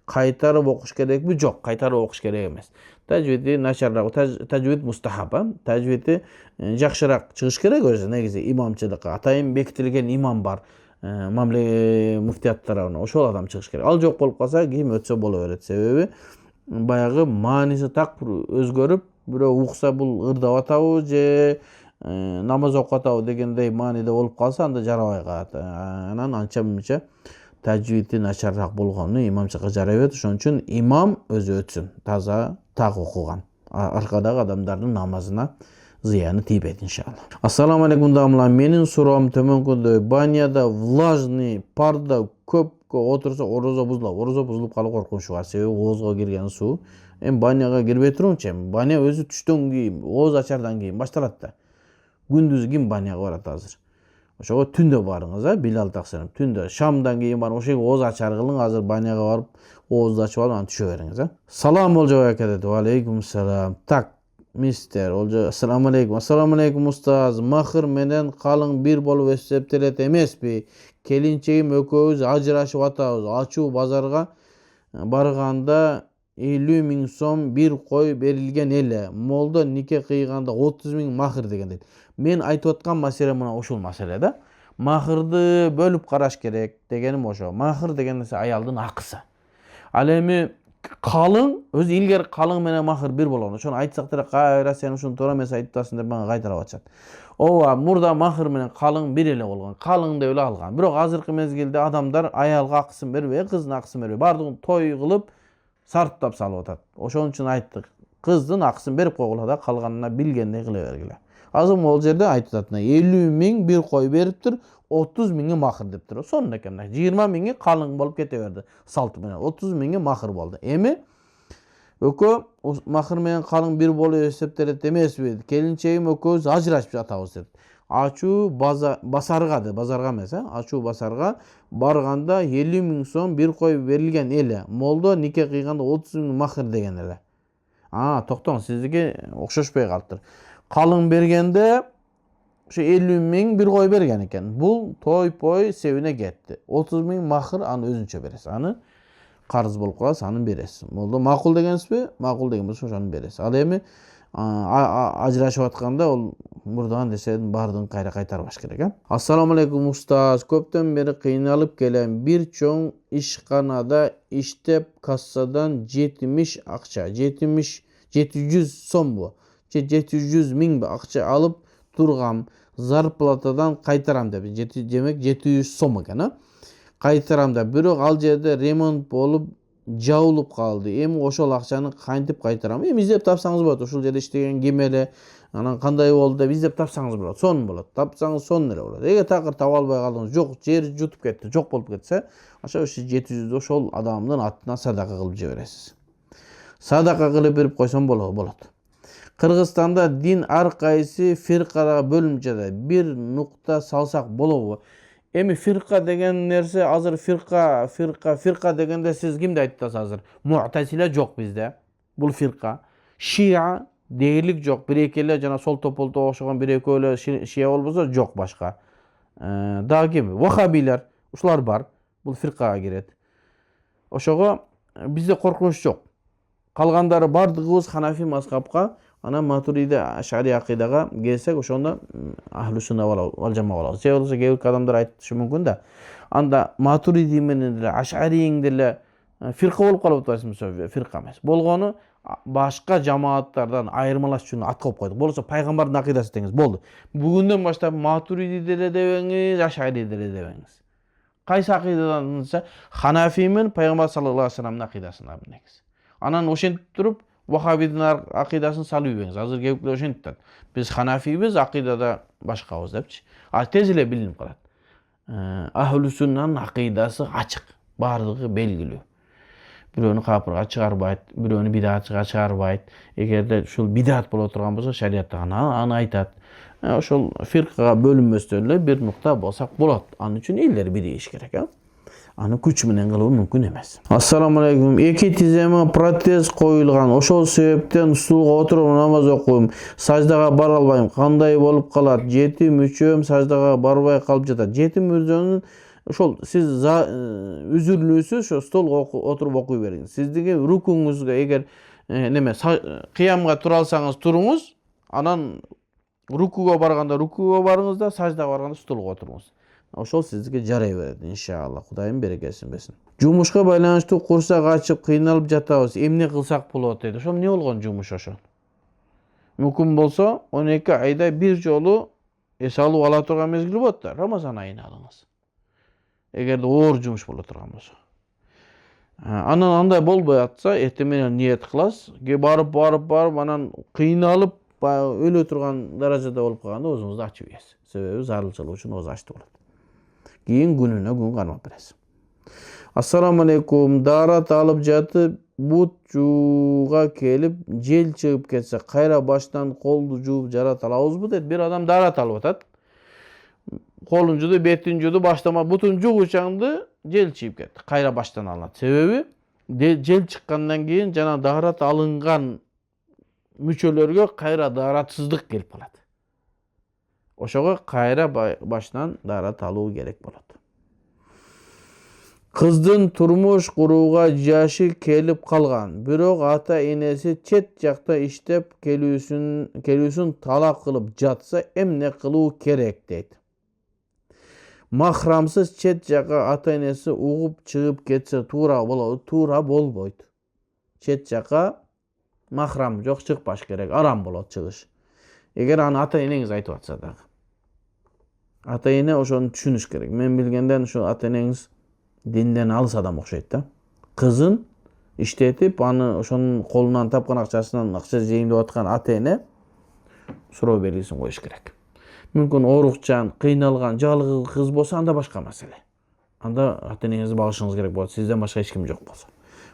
Кайтарып окуш керекпи? Жок, кайтарып окуш керек эмес. Тажвиди начарраак, тажвид мустахаб, тажвиди жакшыраак чыгыш керек өзү негизи имамчылыкка. Атайын бекитилген имам бар. Мамле муфтияттар ошол адам чыгыш керек. Ал жок болуп калса, ким өтсө боло берет. Себеби баягы мааниси так өзгөрүп, бирөө укса бул ырдап атабы же намаз окуп атабы дегендей мааниде болуп калса, анда жарабай калат. Анан анча мынча тажвиди начарраак болгону имамчылыкка жарай берет. Ошон үчүн имам өзү өтсүн, таза так окуган. Аркадагы адамдардын намазына зыяны тийбейт иншалла. Ассаламу алейкум дамлар. Менин суроом төмөнкүндөй. Баняда влажный парда көпкө отурса орозо бузулат. Орозо бузулуп калуу коркунучу бар. Себеби оозго кирген суу. Эми баняга кирбей турунчу, баня өзү түштөн кийин, ооз ачардан кийин башталат да. Күндүз ким баняга барат азыр? Ошого түндө барыңыз, Билал таксырым. Түндө шамдан кийин барып ошого ооз ачар кылың, азыр баняга барып оозду ачып алып анан түшө бериңиз, Салам болжо акадет. Ва алейкум салам. Так, мистер Олжо, ассаламу алейкум. Ассаламу алейкум устаз. Махыр менен калың бир болуп эсептелет эмеспи? Келинчегим экөөбүз ажырашып атабыз. Ачуу базарга барганда 50 000 сом бир кой берилген эле. Молдо нике кыйганда 30 000 махыр деген дейт. Мен айтып аткан маселе мына ушул маселе да. Махырды бөлүп караш керек дегеним ошо. Махыр деген нерсе аялдын акысы. Ал эми калың, өзү илгери калың менен махыр бир болгон. Ошону айтсак деле кайра сен ушуну туура эмес айтып атасың деп мага кайтарып атышат. Ооба, мурда махыр менен калың бир эле болгон. Калың деп эле алган. Бирок азыркы мезгилде адамдар аялга акысын бербей, кыздын акысын бербей, бардыгын той кылып сарптап салып атат. Ошон үчүн айттык. Кыздын акысын берип койгула да, калганына билгендей кыла бергиле. Азыр могул жерде айтып атат, 50 000 бир кой бериптир, 30 000 махыр дептир. Сонун экен. 20 000 калың болуп кете берди. Салт менен 30 000 махыр болду. Эми экөө махыр менен калың бир болуп эсептелет эмеспи? Келинчегим экөөбүз ажырашып жатабыз деп. Ачуу базарга де, базарга эмес, ачуу базарга барганда 50 000 сом бир кой берилген эле. Молдо нике кыйганда 30 000 махыр деген эле. Токтоң, сиздики окшошпой калыптыр. Калың бергенде ошо 50 000 бир кой берген экен. Бул той-пой себине кетти. 30 000 махыр аны өзүнчө бересиз. Аны карыз болуп калат, аны бересиз. Молдо макул дегенсизби? Макул деген болсо ошону бересиз. Ал эми ajrашып атканда ол мурдаган нерсенин баардыгын кайра кайтарбаш керек. Ассаламу алейкум устаз. Көптөн бери кыйналып келем. Бир чоң ишканада иштеп кассадан 70 акча, 700 сомбу, 700 миң акча алып тургам. Зарплатадан кайтарам деп. Демек 700 сом экен, кайтарам да. Бирок ал жерде ремонт болуп жабылып калды. Эми ошол акчаны кантип кайтарам? Эми издеп тапсаңыз болот. Ушул жерде иштеген ким эле, анан кандай болду деп издеп тапсаңыз болот. Сонун болот. Тапсаңыз сонун эле болот. Эгер такыр таба албай калдыңыз, жок, жер жутуп кетти, жок болуп кетсе, ошо 700 ошол адамдын атына садака кылып жибересиз. Садака кылып берип койсом болот. Кыргызстанда дин ар кайсы фиркага бөлүнүп жатат. Бир нукта салсак болобу? Эми фирка деген нерсе азыр фирка дегенде сиз кимди айтып атасыз азыр? Муътазила жок bizde. Бул фирка. Шиа дээрлик жок. Бир-эки эле жана сол тополто окшогон бир-экөө эле шия болбосо жок башка. Дагы ким? Вахабилер. Ушулар бар. Бул фиркага кирет. Ошого бизде коркунуч жок. Калгандары бардыгыбыз Ханафи мазхабка, анан Матуриди Ашари акыйдага келсек, ошондо Ахлу сунна вал жама болобуз. Же болбосо кээ бир адамдар айтышы мүмкүн да. Анда Матуриди менен деле Ашариң деле фирка болуп калып атпайсызбы? Фирка эмес. Болгону башка жамааттардан айырмалаш үчүн ат коюп койдук. Болсо пайгамбардын акыйдасы деңиз, болду. Бүгүндөн баштап Матуриди деле дебеңиз, Ашари деле дебеңиз. Кайсы акыйдадан десе, Ханафи менен пайгамбар саллаллаху алейхи вассаламдын акыйдасына деңиз. Анан ошентип туруп Вахабидин акыйдасын салып ийбеңиз. Азыр кээбиклер ошентип атат. Биз Ханафийбиз, акыйдада башкабыз депчи. Тез эле билинип калат. Ахлу суннанын акыйдасы ачык, бардыгы белгилүү. Бирөөнү капырга чыгарбайт, бирөөнү бидатчыга чыгарбайт. Эгерде ушул бидат боло турган болсо, шариятта аны айтат. Ошол фиркага бөлүнбөстөн эле бир нукта болсак болот. Анын үчүн элдер биригиш керек, Аны күч менен кылуу мүмкүн эмес. Ассаламу алейкум. Эки тиземе протез коюлган. Ошол себептен стулга отуруп намаз окуйм. Саждага бара албайм. Кандай болуп калат? Жети мүчөм саждага барбай калып жатат. Жети мүчөнүн ошол сиз үзүрлүүсүз ошо столго отуруп окуй бериңиз. Сиздиги рукуңузга эгер кыямга тура алсаңыз туруңуз, анан рукуга барганда рукуга барыңыз да, саждага барганда столго отуруңуз. Ошол сиздике жарай берет, иншалла. Кудайым берекесин берсин. Жумушка байланыштуу курсак ачып кыйналып жатабыз. Эмне кылсак болот дейт. Ошол эмне болгон жумуш ошол? Мүмкүн болсо 12 айда бир жолу эс алуу ала турган мезгил болот да, Рамазан айына алыңыз. Эгерде оор жумуш боло турган болсо. Анан андай болбой атса, эртең менен ниет кыласыз. Барып анан кыйналып өлө турган даражада болуп калганда өзүңүздү ачып ийесиз. Себеби зарылчылык үчүн өзү ачты болот. Кийин күнүнө күн кармап бересиз. Ассаламу алейкум. Дарат алып жатып, бут жууга келип, жел чыгып кетсе, кайра баштан колду жууп жарат алабызбы дейт. Бир адам дарат алып атат. Колун жууду, бетин жууду, баштама бутун жуугучаңды жел чыгып кетти. Кайра баштан алат. Себеби жел чыккандан кийин жана дарат алынган мүчөлөргө кайра даратсыздык келип калат. Ошого кайра башынан дарат алуу керек болот. Кыздын турмуш курууга жашы келип калган, бирок ата-энеси чет жакта иштеп келүүсүн талап кылып жатса, эмне кылуу керек дейт. Махрамсыз чет жакка ата-энеси угуп чыгып кетсе туура болобу? Туура болбойт. Чет жакка махрам жок, чыкпаш керек, арам болот чыгыш. Эгер аны ата-энеңиз айтып атса дагы. Ата-эне ошону түшүнүш керек. Мен билгенден ошо ата-энеңиз динден алыс адам окшойт да. Кызын иштетип, аны ошонун колунан тапкан акчасынан акча жейм деп аткан ата-эне суроо белгисин коюш керек. Мүмкүн оорукчан, кыйналган, жалгыз кыз болсо анда башка маселе. Анда ата-энеңизди багышыңыз керек болот, сизден башка эч ким жок болсо.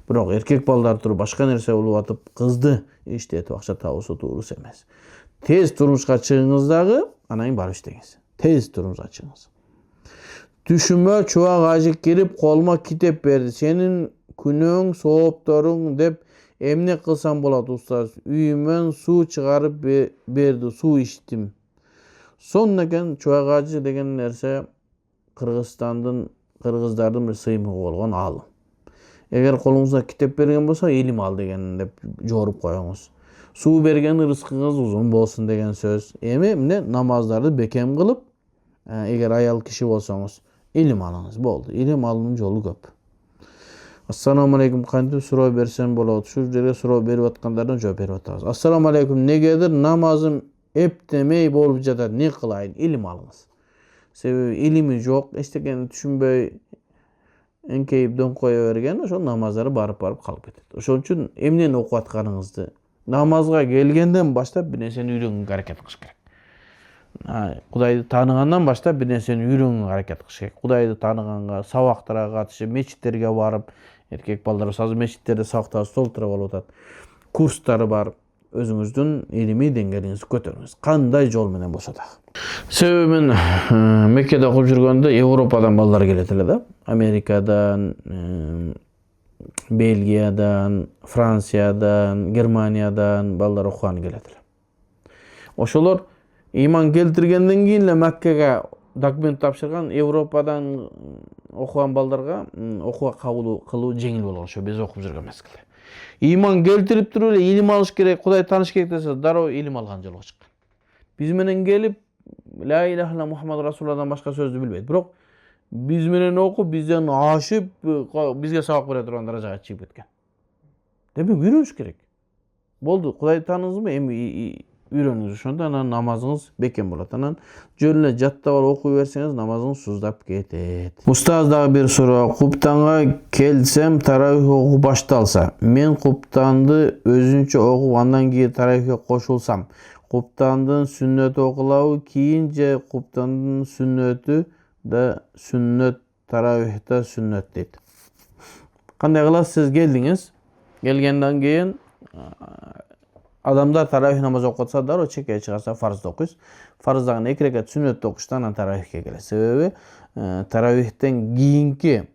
Бирок эркек балдар туруп башка нерсе болуп атып, кызды иштетип акча табуусу туурус эмес. Тез турмушка чыгыңыз дагы, анан кийин барып иштеңиз. Tez turumuza çıkınız. Düşüme çuvağa acık girip koluma kitap verdi. Senin günün, soğuptorun dep emne kılsam bolat ustaz. Üyümen su çıkarıp berdi, su içtim. Sonraken çuvağa acı degen nerse Kırgızdardın bir sıyımı olgan alım. Eğer kolunuzda kitap bergen bolsa ilim al degen dep jorup koyuңuz. Suu bergen rızkınız uzun bolsun degen söz. Эми эмне namazları bekem kılıp, eğer ayal kişi bolsanız ilim alınız boldu. İlim alının jolu köp. Assalamu alaikum, kantip suroo bersem bolot. Şu жерге suroo берип atkanlardan жооп берип atабыз. Assalamu alaikum, negedir namazım eptemey bolup jatat, ne kılayın? İlim alınız. Sebebi ilimi jok, eştekeni düşünböy enkeyip dön koya bergen, ошол namazları barıp kalıp ketет. Ошон үчүn эмнени окуп атканыңызды namazga gelgenden başta bir nerseni үйрөнгөнгө hareket кылыш керек. Кудайды тааныгандан баштап bir nerseni үйрөнгөнгө hareket кылыш керек. Кудайды тааныганга, сабактарга катышып, мечиттерге барып, эркек балдар азыр мечиттерде сабактар толтура болуп атат. Курстары бар. Өзүңүздүн илимий деңгээлиңизди көтөрүңүз. Кандай жол менен болсо да. Себеби мен Меккеде окуп жүргөндө Европадан балдар келет эле да. Америкадан, Бельгиядан, Франциядан, Германиядан балдар окуганы келет эле. Ошолор иман келтиргенден кийин эле Меккеге документ тапшырган Европадан окуган балдарга окууга кабыл кылуу жеңил болгон. Ошо биз окуп жүргөн мезгилде. İman keltirip turup эле ilim alış керек, Кудай тааныш керек десе, дароо илим алган жолго чыккан. Биз менен келип, ла иляха илlallah Muhammed Rasulullah'dan başka sözdü bilбейт. Бирок биз менен окуп, бизден ашып, бизге сабак бере турган даражага чыгып кеткен. Демек үйрөнүш керек. Болду, Кудай тааныдыңызбы? Эми үйрөнүңүз, ошондо анан намазыңыз бекем болот. Анан жөн эле жаттап алып окуй берсеңиз, намазыңыз суздап кетет. Устаз дагы бир суроо. Куптанга келсем, таравих окуу башталса, мен куптанды өзүнчө окуп, андан кийин таравихке кошулсам, куптандын сүннөтү окулабы, кийин же куптандын сүннөтү да сүннөт, таравихта сүннөт дейт. Кандай кыласыз? Сиз келдиңиз. Келгенден кийин адамдар таравих намаз окуп атса, дароо чекке чыгарса фарзды окуйсуз. Фарздагы 2 рекат сүннөттү окуштан анан таравихке келет. Себеби таравихтен кийинки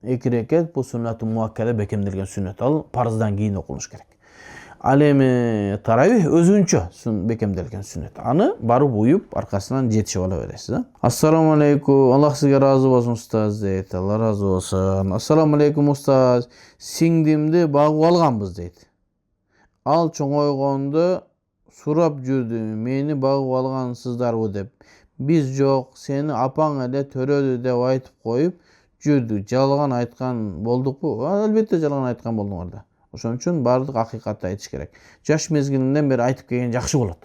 2 рекат бул сүннөтү муаккада бекемделген сүннөт. Ал фарздан кийин окулуш керек. Ал эми таравих өзүнчө бекемделген сүннөт. Аны барып уюп, аркасынан жетишип ала бересиз. Ассаламу алейкум. Аллах сизге разы болсун устаз дейт. Алла разы болсун. Ассаламу алейкум устаз. Сиңдимди багып алганбыз дейт. Ал чоңойгондо сурап жүрдү, мени багып алгансыздарбы деп. Биз жок, сени апаң эле төрөдү деп айтып коюп жүрдү. Жалган айткан болдукпу? Албетте жалган айткан болдуңар да. Ошон үчүн бардык акыйкатты айтыш керек. Жаш мезгилинен бери айтып келген жакшы болот.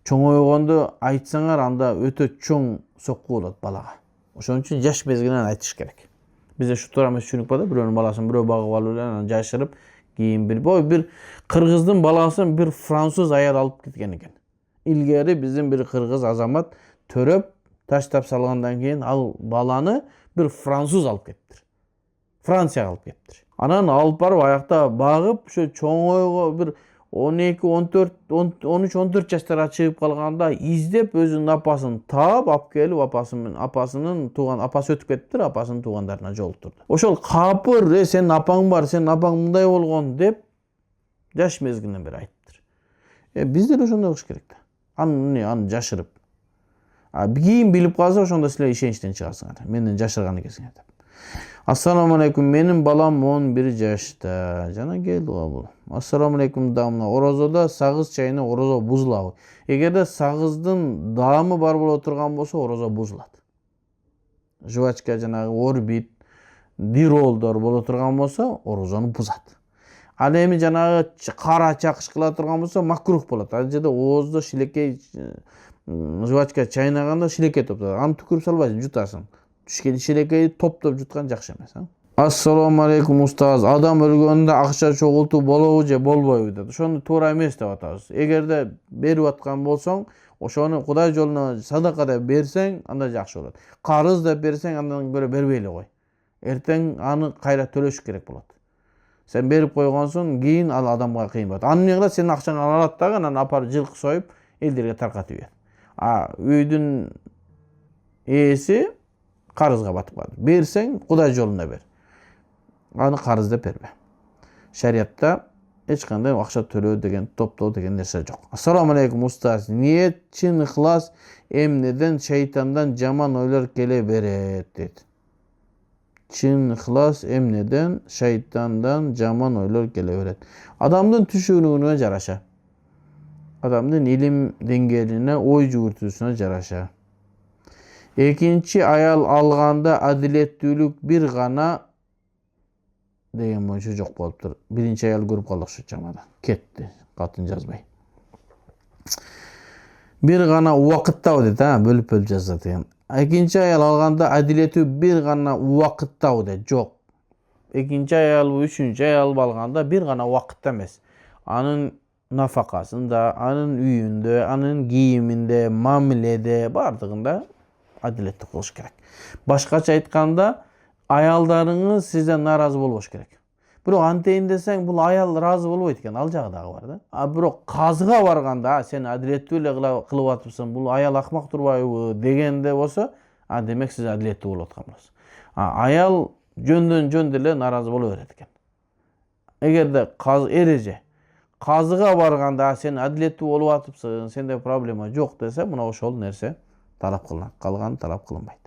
Чоңойгондо айтсаңар, анда өтө чоң сокку болот балага. Ошон үчүн жаш мезгилинен айтыш керек. Бизде şu туура эмес түшүнүк бар да, бирөөнүн баласын бирөө багып алып эле анан жашырып, кийин бир кыргыздын баласын бир француз аял алып кеткен экен. Илгери биздин бир кыргыз азамат төрөп таштап салгандан кийин ал баланы бир француз алып кетиптир. Францияга алып кетиптир. Анан алып барып аякта багып, ошо чоңойго бир 12, 14, 13, 14 жаштарга чыгып калганда издеп өзүнүн апасын таап алып келип апасынын тууган апасы өтүп кетиптир, апасынын туугандарына жолуктурду. Ошол капыр, сенин апаң бар, сенин апаң мындай болгон деп жаш мезгилинен бери айтыптыр. Бизде ошондой кылыш керек да. Аны жашырып. Кийин билип калса, ошондо силер ишеничтен чыгасыңар. Менден жашырганы келсиңер деп. Ассаламу алейкум, менин балам 11 жашта. Жана келди бул. Ассаламу алейкум дамна. Орозодо сагыз чайына орозо бузулабы? Эгерде сагыздын даамы бар боло турган болсо, орозо бузулат. Жвачка жанагы орбит, диролдор боло турган болсо, орозону бузат. Ал эми жанагы кара чакыш кыла турган болсо, макрух болот. Ал жерде ооздо шилекей жвачка чайнаганда шилекей топтойт. Аны түкүрүп салбайсың, жутасың. Түшкен шилекейди топтоп жуткан жакшы эмес. Ассаламу алейкум устаз. Адам өлгөндө акча чогултуу болобу же болбойбу деп. Ошону туура эмес деп атабыз. Эгерде берип аткан болсоң, ошону Кудай жолуна садака деп берсең, анда жакшы болот. Карыз деп берсең, андан көрө бербей эле кой. Эртең аны кайра төлөш керек болот. Сен берип койгонсуң, кийин ал адамга кыйын болот. Аны эмне кылат? Сенин акчаңды алат дагы, анан апарып жылкы союп, элдерге таркатып берет. Үйдүн ээси карызга батып калды. Берсең, Кудай жолунда бер. Аны карыз деп бербе. Шариятта эч кандай акча төлөө деген, топтоо деген нерсе жок. Ассаламу алейкум устаз. Ниет чын ыхлас эмнеден шейтандан жаман ойлор келе берет дейт. Çin ıhlas emneden, şeytandan jaman oylar keleberet. Adamdın tüşünüğüne jaraşa. Adamdın ilim dengeline, oy juurtusuna jaraşa. Ekinci ayal alganda adilettүүлүк bir gana деген боюнча жок болуптур. Birinci ayal көрүп калдык şu çamada. Ketти. Kатын жазбай. Bir gana uwakıtta dedi ha, bölüp жазат экен. Ekinci ayal alganda adiletүү bir gana uwakıtta dedi. Jok. Ekinci ayal, üçüncü ayal alganda bir gana uwakıtta emес. Anın nafakasında, anın üyünde, anın giyiminde, mamilede, bardığında adiletli kılış gerek. Başkaça aytkanda ayallarınız sizden narazı bolboş gerek. Bирок антейин десең, бул аял разы болбойт экен, ал жагы дагы бар да. Бирок казыга барганда, сен адилеттүү эле кылып атыпсың, бул аял акмак турбайбы дегенде болсо, демек сиз адилеттүү болуп аткан болосуз. Аял жөндөн жөн деле наразы боло берет экен. Эгерде эреже казыга барганда сен адилеттүү болуп атыпсың, сенде проблема жок десе, мына ошол нерсе талап кылынат. Калганы талап кылынбайт.